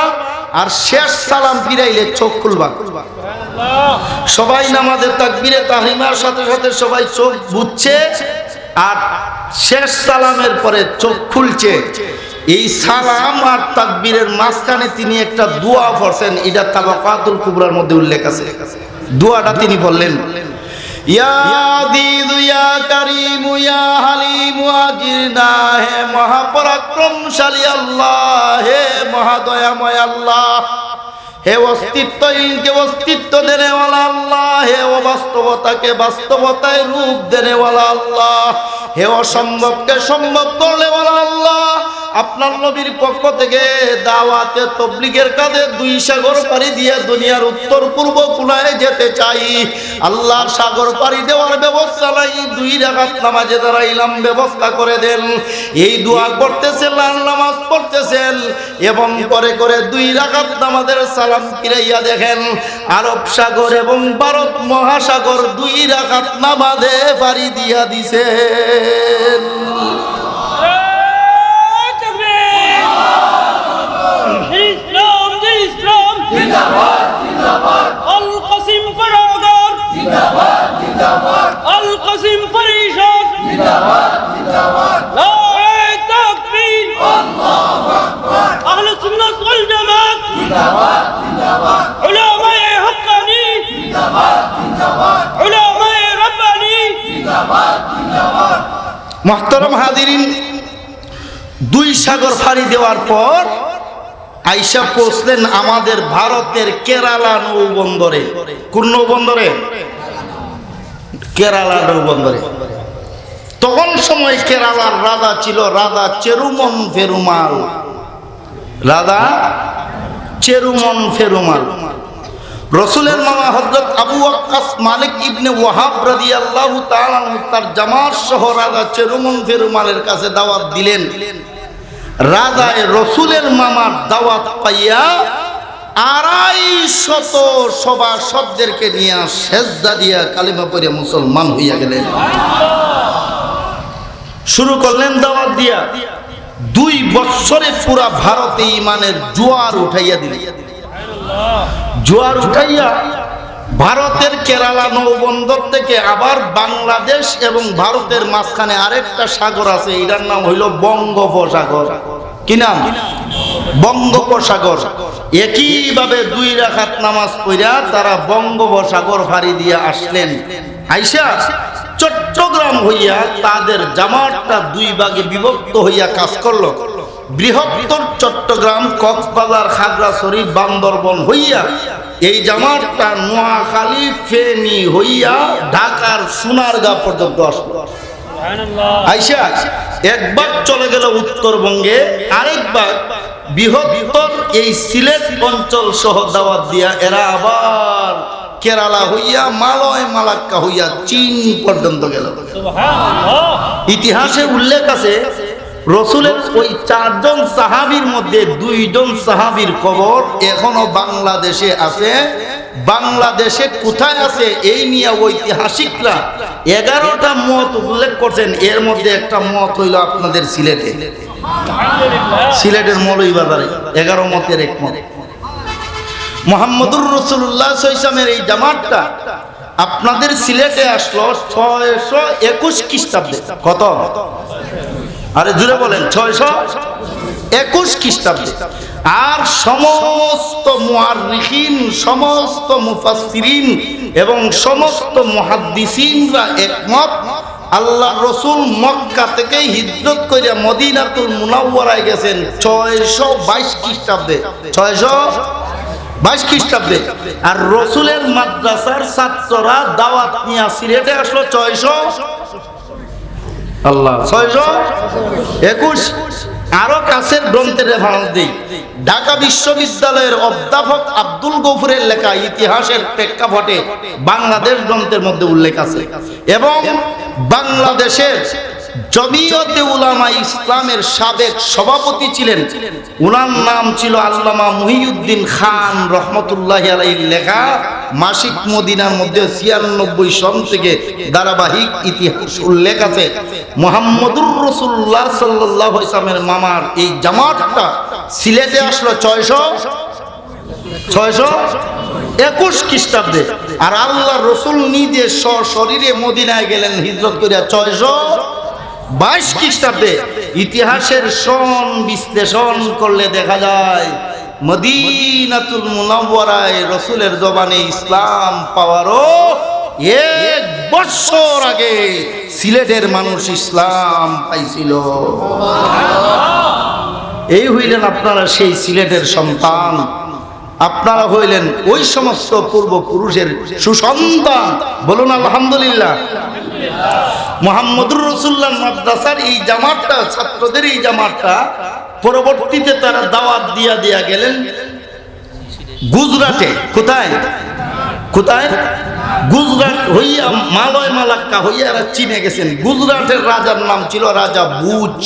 আর শেষ সালাম ফিরাইলে চোখ খুলবা। সবাই নামাজের তাকবীরে তাহরিমার সাথে সাথে সবাই চোখ বুঝছে, আর শেষ সালামের পরে চোখ খুলছে। এই সালাম আর তাকবীরের মাঝখানে তিনি একটা দোয়া পড়ছেন, এটা তাবাকাতুল কুবরার মধ্যে উল্লেখ আছে। দোয়াটা তিনি বললেন, ইয়া আযীযু ইয়া কারীমু ইয়া হালিমু আজিরনা, হে মহাপরাক্রমশালী আল্লাহ, হে মহাদয়াময় আল্লাহ, হে অস্তিত্বহীনকে অস্তিত্ব দেনেওয়ালা আল্লাহ, হে অবাস্তবতাকে বাস্তবতায় রূপ দেনেওয়ালা আল্লাহ, হে অসম্ভবকে সম্ভব করলেওয়ালা আল্লাহ, আপনার নবীর পক্ষ থেকে দাওয়াতে তাবলীগের কাজে 2 সাগর পাড়ি দিয়ে দুনিয়ার উত্তর পূর্ব কোণায় যেতে চাই। আল্লাহ সাগর পাড়ি দেওয়ার ব্যবস্থা নাই, 2 রাকাত নামাজে দাঁড়াইলাম, ব্যবস্থা করে দেন। এই দোয়া করতেছেন আর নামাজ পড়তেছেন, এবং করে করে 2 রাকাত নামাজের সালাম ফিরাইয়া দেখেন আরব সাগর এবং ভারত মহাসাগর 2 রাকাত নামাজে পাড়ি দিয়া দিছেন। জিন্দাবাদ জিন্দাবাদ আল কাসিম পরাগর জিন্দাবাদ জিন্দাবাদ আল কাসিম পরিষদ জিন্দাবাদ জিন্দাবাদ নারে তাকবীর আল্লাহু আকবার আহলে সুন্নাত ওয়াল জামাত জিন্দাবাদ জিন্দাবাদ উলামায়ে হক্কানি জিন্দাবাদ জিন্দাবাদ উলামায়ে রাব্বানি জিন্দাবাদ জিন্দাবাদ। মুহতারাম হাজিরিন, 2 সাগর পাড়ি দেওয়ার পর আইসা পৌঁছলেন আমাদের ভারতের কেরালা নৌবন্দরে। কোন নৌবন্দরে? কেরালা নৌবন্দরে। তখন সময় কেরালার রাজা ছিল রাজা চেরুমন ফেরুমাল। রাজা চেরুমন ফেরুমাল। রসুলের মামা হযরত আবু ওয়াক্কাস মালিক ইবনে ওয়াহাব রাদিয়াল্লাহু তাআলা তার জামাত সহ রাজা চেরুমন ফেরুমালের কাছে দাওয়াত দিলেন। রাজায় রসুলের মামার দাওয়াত পাইয়া 250 সভাসদদেরকে নিয়ে সেজদা দিয়া কালিমা পড়ে মুসলমান হইয়া গেলেন। শুরু করলেন দাওয়াত দিয়া। 2 বছরে পুরা ভারতে ইমানের জোয়ার উঠাইয়া দিলেন। জোয়ার উঠাইয়া ভারতের কেরালা নৌবন্দর থেকে আবার বাংলাদেশ এবং ভারতের মাঝখানে আরেকটা সাগর আছে, এটার নাম হইল বঙ্গোপসাগর। কি নাম? বঙ্গোপসাগর। একইভাবে 2 রাকাত নামাজ পড়া তারা বঙ্গোপসাগর ফাড়ি দিয়ে আসলেন। আইসা চট্টগ্রাম হইয়া তাদের জামাতটা 2 ভাগে বিভক্ত হইয়া কাজ করলো। বৃহত্তর চট্টগ্রাম, কক্সবাজার, খাগড়াছড়ি, বান্দরবন হইয়া এই জামাতটা নোয়াখালী, ফেনী হইয়া ঢাকার সোনারগাঁ পর্যন্ত আসলো। আইসা একবার চলে গেল উত্তরবঙ্গে, আরেকবার বৃহত্তর এই সিলেট অঞ্চল সহ দাওয়াত দিয়া এরা আবার কেরালা হইয়া মালয় মালাক্কা হইয়া চীন পর্যন্ত গেল। ইতিহাসে উল্লেখ আছে রসুলের ওই 4 জন সাহাবীর মধ্যে 2 জন সাহাবীর কবর এখনো বাংলাদেশে আছে। বাংলাদেশে কোথায় আছে এই নিয়ে ঐতিহাসিকরা 11টা মত উল্লেখ করছেন। এর মধ্যে একটা মত হইল আপনাদের সিলেটে, সিলেটের মৌলভীবাজারে 11 মতের এক মত। মুহাম্মদুর রাসূলুল্লাহ সাল্লাল্লাহু আলাইহি ওয়াসাল্লামের এই জামাতটা আপনাদের সিলেটে আসলো 621 খ্রিস্টাব্দে। কত? আরে জুড়ে বলেন। 621 খ্রিস্টাব্দে। আর সমস্ত মুআররিখিন, সমস্ত মুফাসসিরিন এবং সমস্ত মুহাদ্দিসিনরা একমত আল্লাহর রাসূল মক্কা থেকে হিজরত করে মদিনাতুল মুনাওয়ারায় গেছেন 622 খ্রিস্টাব্দে। 622 খ্রিস্টাব্দে। আর রসুলের মাদ্রাসার ছাত্ররা দাওয়াত নিয়ে সিলেটে আসলো 621। আরো কাছের গ্রন্থের রেফারেন্স দিই। ঢাকা বিশ্ববিদ্যালয়ের অধ্যাপক আব্দুল গফুরের লেখা ইতিহাসের প্রেক্ষাপটে বাংলাদেশ গ্রন্থের মধ্যে উল্লেখ আছে। এবং বাংলাদেশের জমিয়তে উলামা ইসলামের সাবেক সভাপতি ছিলেন, উনার নাম ছিল আল্লামা মুহিউদ্দিন খান রহমতুল্লাহি আলাইহির লেখা মাসিক মদিনার মধ্যে 96 সন থেকে ধারাবাহিক ইতিহাস উল্লেখ আছে। মুহাম্মদুর রাসূলুল্লাহ সাল্লাল্লাহু আলাইহি ওয়াসাল্লামের মামার এই জামাতটা সিলেটে আসলো 621 খ্রিস্টাব্দে। আর আল্লাহ রসুল নিজে সশরীরে মদিনায় গেলেন হিজরত করে 622 খ্রিস্টাব্দে। ইতিহাসের সন বিশ্লেষণ করলে দেখা যায় মদিনাতুল মুনাওয়ারায় রসুলের জবানে ইসলাম পাওয়ারও 1 বছর আগে সিলেটের মানুষ ইসলাম পাইছিল। এই হইলেন আপনারা সেই সিলেটের সন্তান। আপনারা হইলেন ওই সমস্ত পূর্বপুরুষের সুসন্তান। বলুন আলহামদুলিল্লাহ। মুহাম্মদুর রাসূলুল্লাহ মাদ্রাসার এই জামাতটা, ছাত্রদের এই জামাতটা পরবর্তীতে তারা দাওয়াত দিয়া গেলেন গুজরাটে। কোথায়? গুজরাট হইয়া মালয় মালাক্কা হইয়া এরা চীনে গেছেন। গুজরাটের রাজার নাম ছিল রাজা বুজ।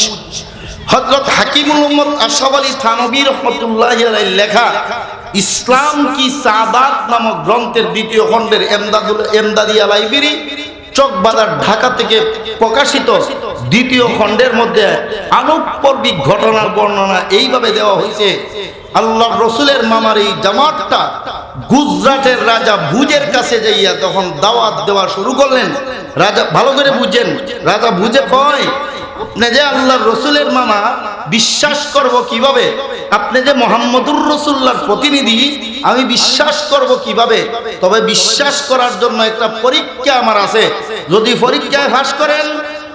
হযরত হাকিমুল উম্মত আশরাফ আলী থানভী রাহমাতুল্লাহি আলাইহির লেখা ইসলাম কি সাদাত নামক গ্রন্থের 2য় খণ্ডের এমদাদিয়া লাইব্রেরি চকবাজার ঢাকা থেকে প্রকাশিত 2য় খণ্ডের মধ্যে আনুপর্বিক ঘটনার বর্ণনা এইভাবে দেওয়া হয়েছে। আল্লাহ রসুলের মামার এই জামাতটা গুজরাটের রাজা ভুজের কাছে যাইয়া তখন দাওয়াত দেওয়া শুরু করলেন। রাজা ভালো করে বুঝেন, রাজা ভুজে কয় আপনি যে আল্লাহর রসুলের মামা, বিশ্বাস করব কিভাবে? আপনি যে মুহাম্মদুর রাসূলুল্লাহর প্রতিনিধি, আমি বিশ্বাস করব কিভাবে? তবে বিশ্বাস করার জন্য একটা পরীক্ষা আমার আছে। যদি পরীক্ষায় পাস করেন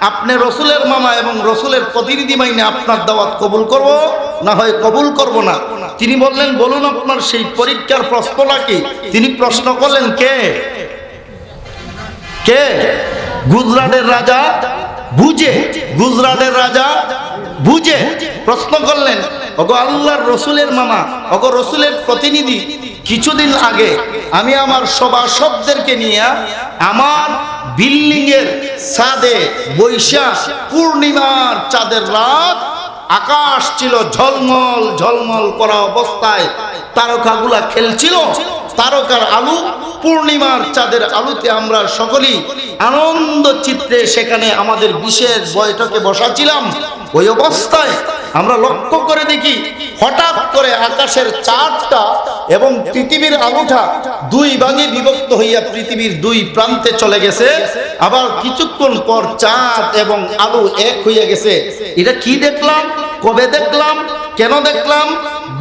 আপনি রসুলের মামা এবং রসুলের প্রতিনিধি মাইনে আপনার দাওয়াত কবুল করব, না হয় কবুল করব না। তিনি বললেন বলুন আপনার সেই পরীক্ষার প্রশ্নটা কি? তিনি প্রশ্ন করলেন কে কে? গুজরাটের রাজা বুঝে, গুজরাটের রাজা বুঝে প্রশ্ন করলেন, ওগো আল্লাহর রসুলের মামা, ওগো রসুলের প্রতিনিধি, কিছুদিন আগে আমি আমার সভাসদদেরকে নিয়ে আমার বিল্ডিং এর ছাদে বৈশাখ পূর্ণিমার চাঁদের রাত, আকাশ ছিল ঝলমল ঝলমল করা অবস্থায়, তারকাগুলা খেলছিল, তারকার আলো, পূর্ণিমার চাঁদের আলোতে আমরা সকলেই আনন্দ চিত্রে সেখানে আমাদের বিশেষ বৈঠকে বসাছিলাম। ওই অবস্থায় আমরা লক্ষ্য করে দেখি হঠাৎ করে আকাশের চাঁদটা এবং পৃথিবীর আলোটা দুই ভাগে বিভক্ত হইয়া পৃথিবীর দুই প্রান্তে চলে গেছে, আবার কিছুক্ষণ পর চাঁদ এবং আলো এক হইয়া গেছে। এটা কি দেখলাম, কবে দেখলাম, কেন দেখলাম?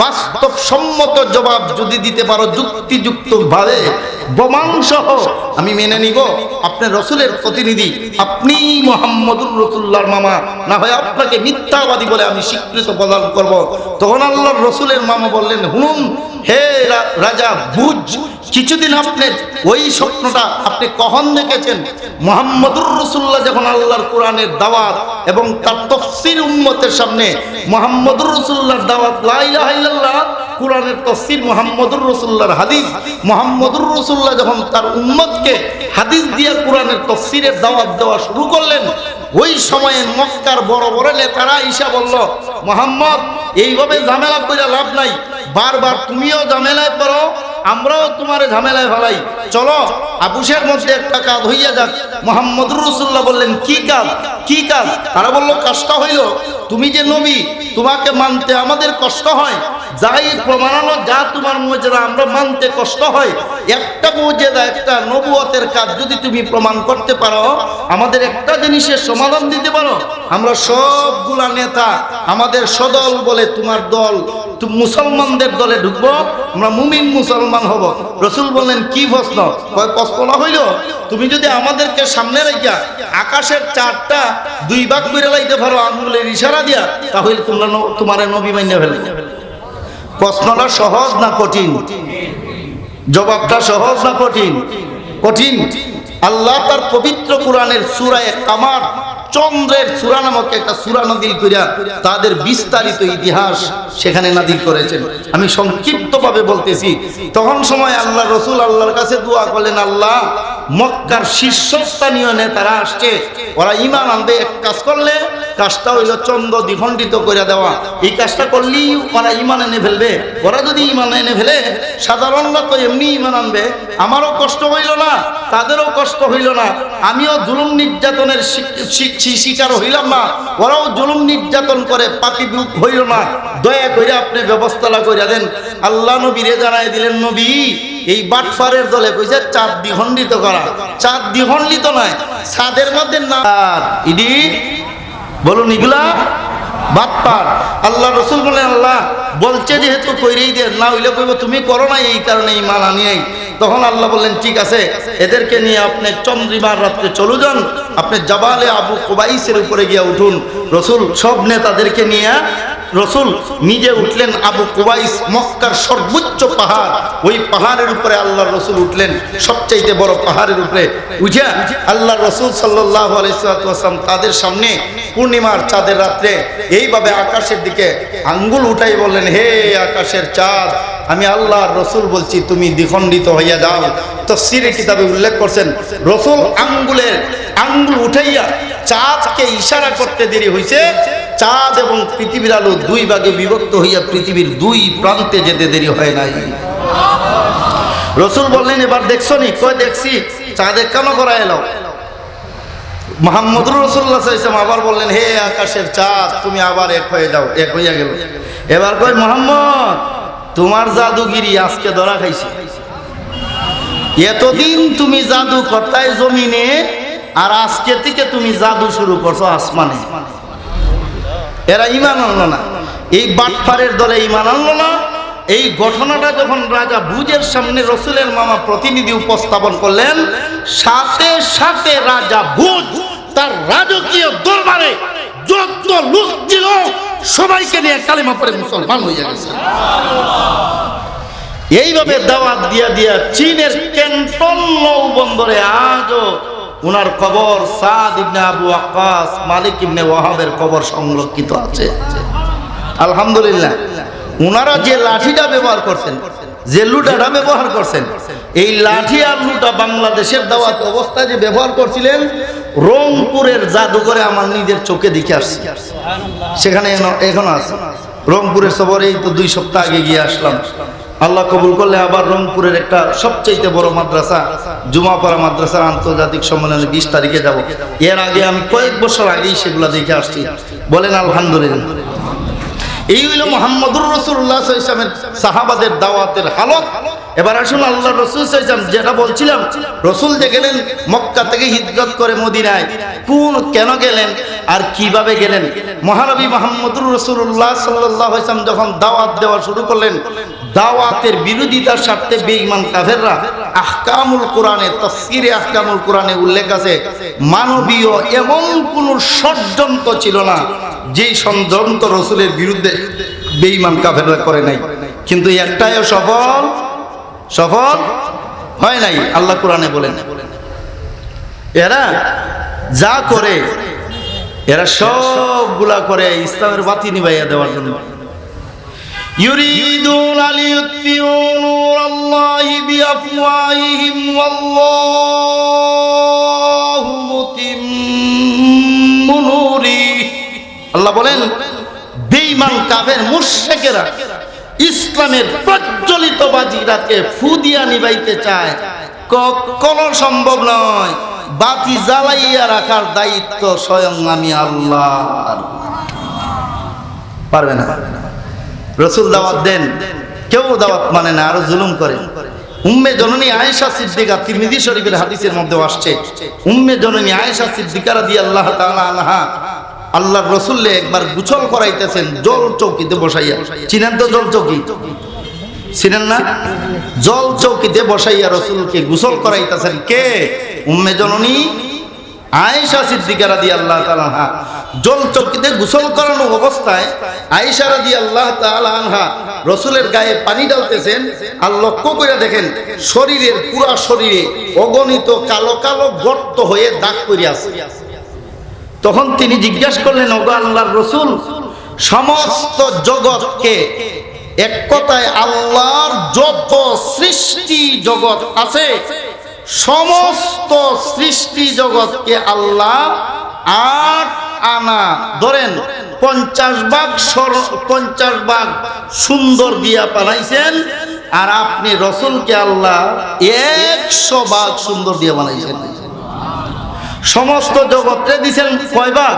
বাস্তবসম্মত জবাব যদি দিতে পারো যুক্তিযুক্ত ভাবে প্রমাণসহ, আমি মেনে নিব আপনি রসুলের প্রতিনিধি, আপনি মুহাম্মদুর রাসূলুল্লাহর মামা, না হয় আপনাকে মিথ্যাবাদী বলে আমি স্বীকৃত প্রদান করব। তখন আল্লাহর রসুলের মামা বললেন, হুনুন হে রাজা বুঝ, কিছুদিন আপনি ওই স্বপ্নটা আপনি কখন দেখেছেন? মুহাম্মদুর রাসূলুল্লাহ যখন আল্লাহর কোরআনের দাওয়াত এবং তার তাফসীর উম্মতের সামনে মুহাম্মদুর রাসূলুল্লাহর দাওয়াত, লা ইলাহা ইল্লাল্লাহ, কোরআনের তাফসীর, মুহাম্মদুর রাসূলুল্লাহর হাদিস, মুহাম্মদুর রাসূলুল্লাহ যখন তার উম্মতকে হাদিস দিয়ে কোরআনের তাফসীরের দাওয়াত দেওয়া শুরু করলেন, ওই সময়ে মক্কার বড় বড় নেতারা ঈসা বলল, মুহাম্মদ এইভাবে ঝামেলা করে লাভ নাই, বারবার তুমিও ঝামেলায় পড়ো, আমরাও তোমার ঝামেলায় ফেলাই, চলো আপুসের মধ্যে একটা কাজ হইয়া যাক। মুহাম্মদুর রাসূলুল্লাহ বললেন, কি কাজ, কি কাজ? তারা বলল, কাজটা হইল তুমি যে নবী, তোমাকে মানতে আমাদের কষ্ট হয়, যাই প্রমাণানো যা তোমার মুজিজা আমরা মানতে কষ্ট হয়, একটা মুজিজা একটা নবুয়তের কাজ যদি তুমি প্রমাণ করতে পারো, আমাদের একটা জিনিসের সমাধান দিতে পারো, আমরা সবগুলা নেতা আমাদের সদল বলে তোমার দল মুসলমানদের দলে ঢুকবো, আমরা মুমিন মুসলমান হব। রসুল বললেন, কি প্রশ্ন? প্রশ্নটা হইল তুমি যদি আমাদেরকে সামনে রেখা আকাশের চাঁদটা দুই ভাগ করে লাইতে পারো আঙ্গুলের ইশারা দিয়া, তাহলে তোমরা তোমার নবী মাইনে ফেলবে। প্রশ্নটা সহজ না কঠিন? জবাবটা সহজ না কঠিন? কঠিন। আল্লাহ তার পবিত্র কোরআনের সূরা কামার, চন্দ্রের সূরা নামক একটা সূরা নাযিল করিয়া তাদের বিস্তারিত ইতিহাস সেখানে নাযিল করেছেন। আমি সংক্ষিপ্তভাবে বলতেছি। তখন সময় আল্লাহ রসুল আল্লাহর কাছে দোয়া করলেন, আল্লাহ মক্কার শীর্ষস্থানীয় নেতারা আসছে, ওরা ঈমান আনবে, এক কাজ করলে কাজটা হইল চন্দ্র দ্বিখণ্ডিত করে দেওয়া, এই কাজটা করলেই ওরা ঈমান এনে ফেলবে। ওরা যদি ঈমান এনে ফেলে সাধারণ লোক তো এমনি ঈমান আনবে, আমারও কষ্ট হইল না, তাদেরও কষ্ট হইল না, আমিও জুলুম নির্যাতনের শিকার হইলাম না, ওরাও জুলুম নির্যাতন করে পাপিবুক হইল না, দয়া করে আপনি ব্যবস্থাটা করে দেন। আল্লাহ নবীরে জানাই দিলেন, নবী এই বাটফারের দলে কইছে চাঁদ দ্বিখণ্ডিত করা, চাঁদ দ্বিখণ্ডিত নয়, চাঁদের মধ্যে না ইডি বলুন এগুলা বাটপার। আল্লাহ রসুল বলেন, আল্লাহ বলছে যেহেতু কইরেই দে, না হইলে কইব তুমি করো না, এই কারণে ঈমান আনি নাই। তখন আল্লাহ বললেন, ঠিক আছে, এদেরকে নিয়ে আপনি চন্দ্রিমার রাত্রে চলে যান, আপনি জাবালে আবু কুবাইসের উপরে গিয়ে উঠুন। রসুল সব নেতাদেরকে নিয়ে রসুল নিজে উঠলেন আবু কুবাইস, মক্কার সর্বোচ্চ পাহাড়, ওই পাহাড়ের উপরে আল্লাহ রসুল উঠলেন, সবচাইতে বড় পাহাড়ের উপরে উঠে আল্লাহ রসুল সাল্লাল্লাহু আলাইহি ওয়াসাল্লাম তাদের সামনে পূর্ণিমার চাঁদের রাত্রে এইভাবে আকাশের দিকে আঙ্গুল উঠাই বললেন, হে আকাশের চাঁদ, আমি আল্লাহর রসুল বলছি তুমি দ্বিখণ্ডিত হইয়া যাও। তাফসীরে কিতাবে উল্লেখ করছেন, রসুল আঙ্গুল উঠাইয়া চাঁদকে ইশারা করতে দেরি হয়েছে, চাঁদ এবং পৃথিবীর আলো দুই ভাগে বিভক্ত হইয়া পৃথিবীর দুই প্রান্তে যেতে দেরি হয় নাই। রসুল বললেন, এবার দেখছো নি? কই দেখছি। চাঁদে কেন করা এলো? মুহাম্মদুর রাসূলুল্লাহ সাল্লাল্লাহু আলাইহি ওয়াসাল্লাম আবার বললেন, হে আকাশের চাঁদ, তুমি আবার এক হয়ে যাও। এক হইয়া গেল। এবার কই, মুহাম্মদ তোমার জাদুগিরি আজকে ধরা খাইছে। এতদিন তুমি জাদু করতাই জমিনে, আর আজকে থেকে তুমি জাদু শুরু করছো আসমানে। এরা ঈমান আনলো না, এই বাটপারের দলে ঈমান আনলো না। এই ঘটনাটা যখন রাজা বুজের সামনে রসুলের মামা প্রতিনিধি উপস্থাপন করলেন, সাথে সাথে রাজা বুজ তার রাজকীয় দরবারে যত লোক ছিল সবাইকে নিয়ে কালেমা পড়ে মুসলমান হয়ে গেছে। এইভাবে দাওয়াত দিয়া দিয়া চীনের ক্যান্টন নৌবন্দরে আজও উনার কবর সাদ ইবনে আবু ওয়াক্কাস, মালিক ইবনে ওয়াহাবের কবর সংরক্ষিত আছে। আলহামদুলিল্লাহ। উনারা যে লাঠিটা ব্যবহার করছেন, যে লুটাটা ব্যবহার করছেন, এই লাঠি আর লুটা বাংলাদেশের দাওয়াত অবস্থায় যে ব্যবহার করছিলেন, রংপুরের জাদুঘরে আমার নিজের চোখে দেখে আসছি। সেখানে এখনো আছে রংপুরের সবরে। এই তো 2 সপ্তাহ আগে গিয়ে আসলাম। আল্লাহ কবুল করলে আবার রংপুরের একটা সবচেয়ে বড় মাদ্রাসা, জুমাপাড়া মাদ্রাসার আন্তর্জাতিক সম্মেলনে 20 তারিখে যাব। এর আগে আমি কয়েক বছর আগেই সেগুলো দেখে আসছি। বলেন আলহামদুলিল্লাহ। এই হইল মুহাম্মদুর রাসূলুল্লাহ সাল্লাল্লাহু আলাইহি ওয়াসাল্লামের সাহাবাদের দাওয়াতের হালত। এবার আসুন আল্লাহ রাসূল সাল্লাল্লাহু আলাইহি ওয়াসাল্লাম, যেটা বলছিলাম, রাসূল যে গেলেন মক্কা থেকে হিজরত করে মদিনায়, কেন গেলেন আর কিভাবে গেলেন? মহানবী মুহাম্মদুর রাসূলুল্লাহ সাল্লাল্লাহু আলাইহি ওয়াসাল্লাম যখন দাওয়াত দেওয়া শুরু করলেন, দাওয়াতের বিরোধিতার স্বার্থে বেঈমান কাফেররা আহকামুল কোরআনে, তাফসীরে আহকামুল কোরআনে উল্লেখ আছে, মানবীয় এমন কোন ষড়যন্ত্র ছিল না যে ষড়যন্ত্র রাসূলের বিরুদ্ধে বেঈমান কাফেররা করে নাই। কিন্তু একটাও সফল হয় নাই। আল্লাহ কোরআনে বলেন, এরা যা করে, এরা সবগুলা করে ইসলামের বাতি নিভাইয়া দেওয়ার জন্য। ইউরিদুনা লিইউতফিউ নূরাল্লাহি বিআফওয়াহিহিম ওয়াল্লাহু মুতিম্মু নূরিহি। আল্লাহ বলেন, বেঈমান কাফের মুশরিকেরা ইসলামের প্রজ্বলিত বাতিটাকে ফু দিয়া নিভাইতে চায়, কখনো সম্ভব নয়। বাতি জ্বালাইয়া রাখার দায়িত্ব স্বয়ং আমি আল্লাহর। পারবে না। রাসূল দাওয়াত দেন, কেউ দাওয়াত মানে না, আরো জুলুম করে। উম্মে জননী আয়েশা সিদ্দিকা, তিরমিজি শরীফের হাদিসের মধ্যে আসছে, উম্মে জননী আয়েশা সিদ্দিকা রাদিয়াল্লাহু তাআলা আনহা আল্লাহর রাসূলকে একবার গোসল করাইতেছেন জল চৌকিতে বসাইয়া। চিনেন তো জল চৌকি? চিনেন না? জল চৌকিতে বসাইয়া রাসূলকে গোসল করাইতেছেন কে? উম্মে জননী আয়েশা সিদ্দিকা রাদিয়াল্লাহু তাআলা আনহা। জল চৌকিতে গোসল করানো অবস্থায় আয়েশা রাদিয়াল্লাহু তাআলা আনহা রাসূলের গায়ে পানি ঢালতেছেন, আর লক্ষ্য করে দেখেন শরীরের পুরা শরীরে অগণিত কালো কালো গর্ত হয়ে দাগ পড়ে আছে। তখন তিনি জিজ্ঞাসা করলেন, ওগো আল্লাহর রাসূল, সমস্ত জগৎকে, এক কথায় আল্লাহর যত সৃষ্টি জগৎ আছে, সমস্ত সৃষ্টি জগৎকে আল্লাহ 8 আনা ধরেন 50 ভাগ সুন্দর দিয়া বানাইছেন, আর আপনি রাসূলকে আল্লাহ 100 ভাগ সুন্দর দিয়া বানাইছেন। সমস্ত জগৎরে দিছেন কয় ভাগ?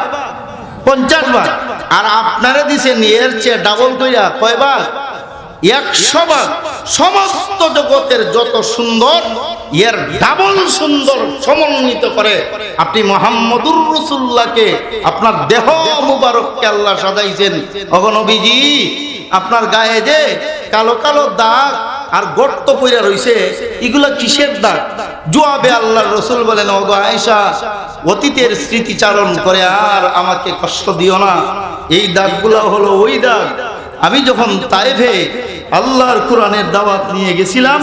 50 ভাগ। আর আপনারে দিছেন এর চেয়ে ডাবল কইরা কয় ভাগ? 100 ভাগ। সমস্ত জগতের যত সুন্দর, এর ডাবল সুন্দর সমন্বিত করে আপনি মুহাম্মদুর রাসূলুল্লাহকে, আপনার দেহ মুবারককে আল্লাহ সাজাইছেন। ওগো নবীজি, আপনার গায়ে যে কালো কালো দাগ আর গর্ত পইরা রইছে, এগুলা কিসের দাগ? জবাবে আল্লাহর রাসূল বলেন, ওগো আয়েশা, অতীতের স্মৃতিচারণ করে আর আমাকে কষ্ট দিও না। এই দাগগুলা হলো ওই দাগ, আমি যখন তায়েফে আল্লাহর কোরআনের দাওয়াত নিয়ে গেছিলাম,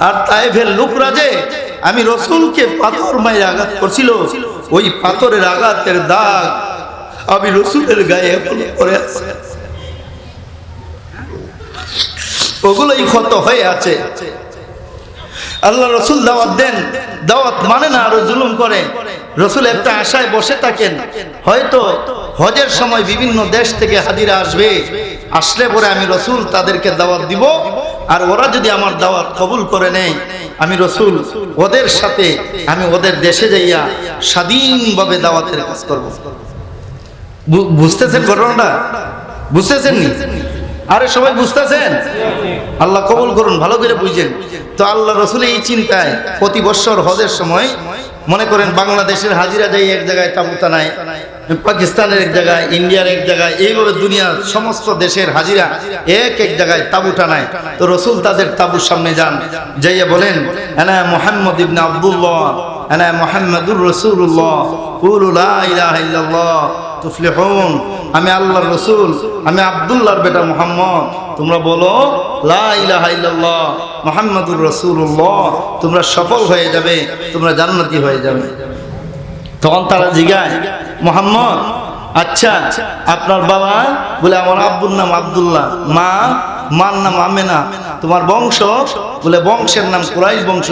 আর তায়েফের লোকরা যে আমি রাসূলকে পাথর মাইরা আঘাত করছিল, ওই পাথরের আঘাতের দাগ আমি রাসূলের গায়ে পড়ে আছে, ওগুলোই ক্ষত হয়ে আছে। আল্লাহ রাসূল দাওয়াত দেন, দাওয়াত মানে না, আরো জুলুম করে। রাসূল একটা আশায় বসে থাকেন, হয়তো হজের সময় বিভিন্ন দেশ থেকে হাজিরা আসবে, আসলে পরে আমি রাসূল তাদেরকে দাওয়াত দিব, আর ওরা যদি আমার দাওয়াত কবুল করে নেয়, আমি রাসূল ওদের সাথে আমি ওদের দেশে যাইয়া স্বাধীনভাবে দাওয়াতের কাজ করব। বুঝতেছেন ঘটনাটা? বুঝতেছেন নি? আরে সবাই বুঝতেছেন? আল্লাহ কবুল করুন, ভালো করে বুঝেন। তো আল্লাহ রাসূল এই চিন্তায় প্রতি বছর হজের সময় মনে করেন বাংলাদেশের হাজিরা যাই এক জায়গায় তাঁবুতা নাই, পাকিস্তানের এক জায়গায়, ইন্ডিয়ার এক জায়গায়, এইভাবে দুনিয়ার সমস্ত দেশের হাজিরা এক এক জায়গায় তাবু টানায়। তো রসুল তাদের তাবুর সামনে যান, যাইয়া বলেন, আনা মুহাম্মদ ইবনে আব্দুল্লাহ, আনা মুহাম্মাদুর রাসূলুল্লাহ, কুলু লা ইলাহা ইল্লাল্লাহ তুফলিহুন। আমি আল্লাহর রসুল, আমি আব্দুল্লাহর বেটা মুহাম্মদ, তোমরা বলো লা ইলাহা ইল্লাল্লাহ মুহাম্মাদুর রাসূলুল্লাহ, তোমরা সফল হয়ে যাবে, তোমরা জান্নাতি হয়ে যাবে। তখন তারা জিজ্ঞাসা, মুহাম্মদ, আচ্ছা আপনার বাবা? বলে আমার আব্বুর নাম আব্দুল্লাহ, মার নাম আমেনা, তোমার বংশ? বলে বংশের নাম কুরাইশ বংশ।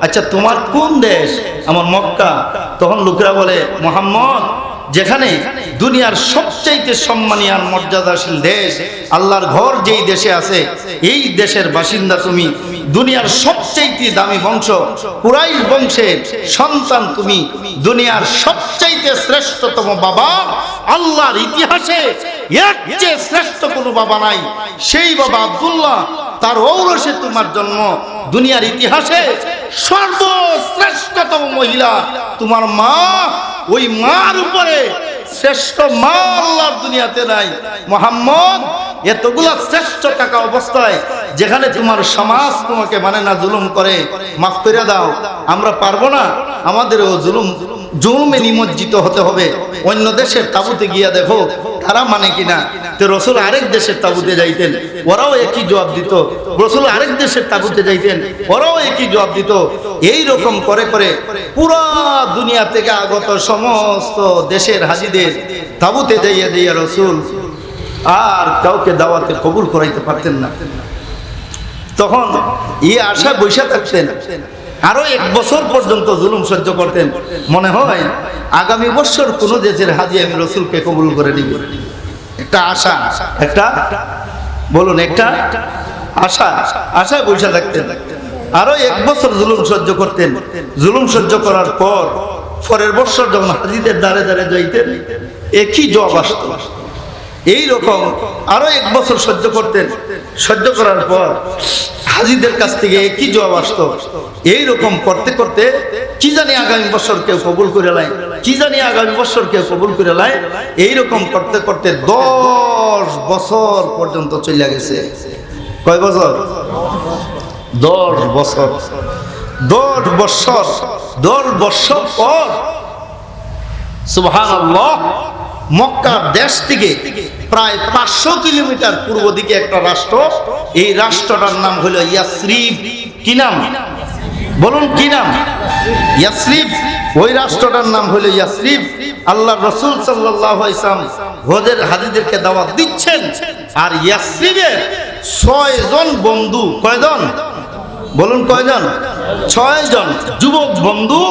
আচ্ছা তোমার কোন দেশ? আমার মক্কা। তখন লোকেরা বলে, মুহাম্মদ, যেখানে দুনিয়ার সবচাইতে সম্মানী আর মর্যাদাশীল দেশ, আল্লাহর ঘর যেই দেশে আছে, এই দেশের বাসিন্দা তুমি, দুনিয়ার সবচাইতে দামি বংশ কুরাইশ বংশের সন্তান তুমি, দুনিয়ার সবচাইতে শ্রেষ্ঠতম বাবা, আল্লাহর ইতিহাসে এর চেয়ে শ্রেষ্ঠ কোনো বাবা নাই, সেই বাবা আব্দুল্লাহ, তার ঔরসে তোমার জন্ম। দুনিয়ার ইতিহাসে সর্বশ্রেষ্ঠতম মহিলা তোমার মা, ওই মার উপরে শ্রেষ্ঠ মা আল্লাহর দুনিয়াতে নাই। মুহাম্মদ, এতগুলা শ্রেষ্ঠ টাকা অবস্থায় যেখানে তোমার সমাজ তোমাকে মানে না, জুলুম করে, মাফ করে দাও, আমরা পারবো না, আমাদেরও জুলুমে নিমজ্জিত হতে হবে। অন্য দেশের তাবুতে গিয়া দেখো তারা মানে কিনা। তো রসুল আরেক দেশের তাবুতে যাইতেন, ওরাও একই জবাব দিত। রসুল আরেক দেশের তাবুতে যাইতেন, ওরাও একই জবাব দিত। এই রকম করে করে পুরা দুনিয়া থেকে আগত সমস্ত দেশের হাজিদের তাবুতে যাইয়া যাইয়া রসুল আর কাউকে দাওয়াতে কবুল করাইতে পারতেন না। তখন এই আশা বৈশা থাকতেন, আরো 1 বছর পর্যন্ত জুলুম সহ্য করতেন। মনে হয় আগামী বছর কোন দেশের হাজি আমি রসুলকে কবুল করে নিব, একটা আশা, একটা বলুন, একটা আশা, আশায় বৈশা থাকতেন। আরো 1 বছর জুলুম সহ্য করতেন। জুলুম সহ্য করার পর পরের বছর যখন হাজিদের দ্বারে দ্বারে যাইতেন, একই জবাব আসতো। এইরকম আরো 1 বছর সহ্য করতেন। সহ্য করার পর হাজিদের কাছ থেকে একই জবাব আসতো। এইরকম করতে করতে কি জানি আগামী বছর কেউ কবুল করে লাই, কি জানি আগামী বছর কেউ কবুল করে লাই। এইরকম করতে করতে 10 বছর পর্যন্ত চলে গেছে। কয় বছর? 10 বছর। 10 বছর, 10 বছর পর সুবহানাল্লাহ, মক্কার দেশ থেকে প্রায় 500 কিলোমিটার পূর্ব দিকে একটা রাষ্ট্র, এই রাষ্ট্রটার নাম হলো ইয়াসরিব। কি নাম বলুন, কি নাম? ইয়াসরিব। ওই রাষ্ট্রটার নাম হলো ইয়াসরিব। আল্লাহ রসুল সাল্লাল্লাহু আলাইহি ওয়াসাল্লাম ওদের হাজিদেরকে দাওয়াত দিচ্ছেন, আর ইয়াসরিবের 6 জন বন্ধু, কয়জন বলুন, কয়জন? 6 জন যুবক বন্ধু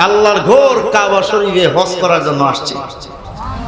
আল্লাহর ঘর কাবা শরীফে হজ করার জন্য আসছে।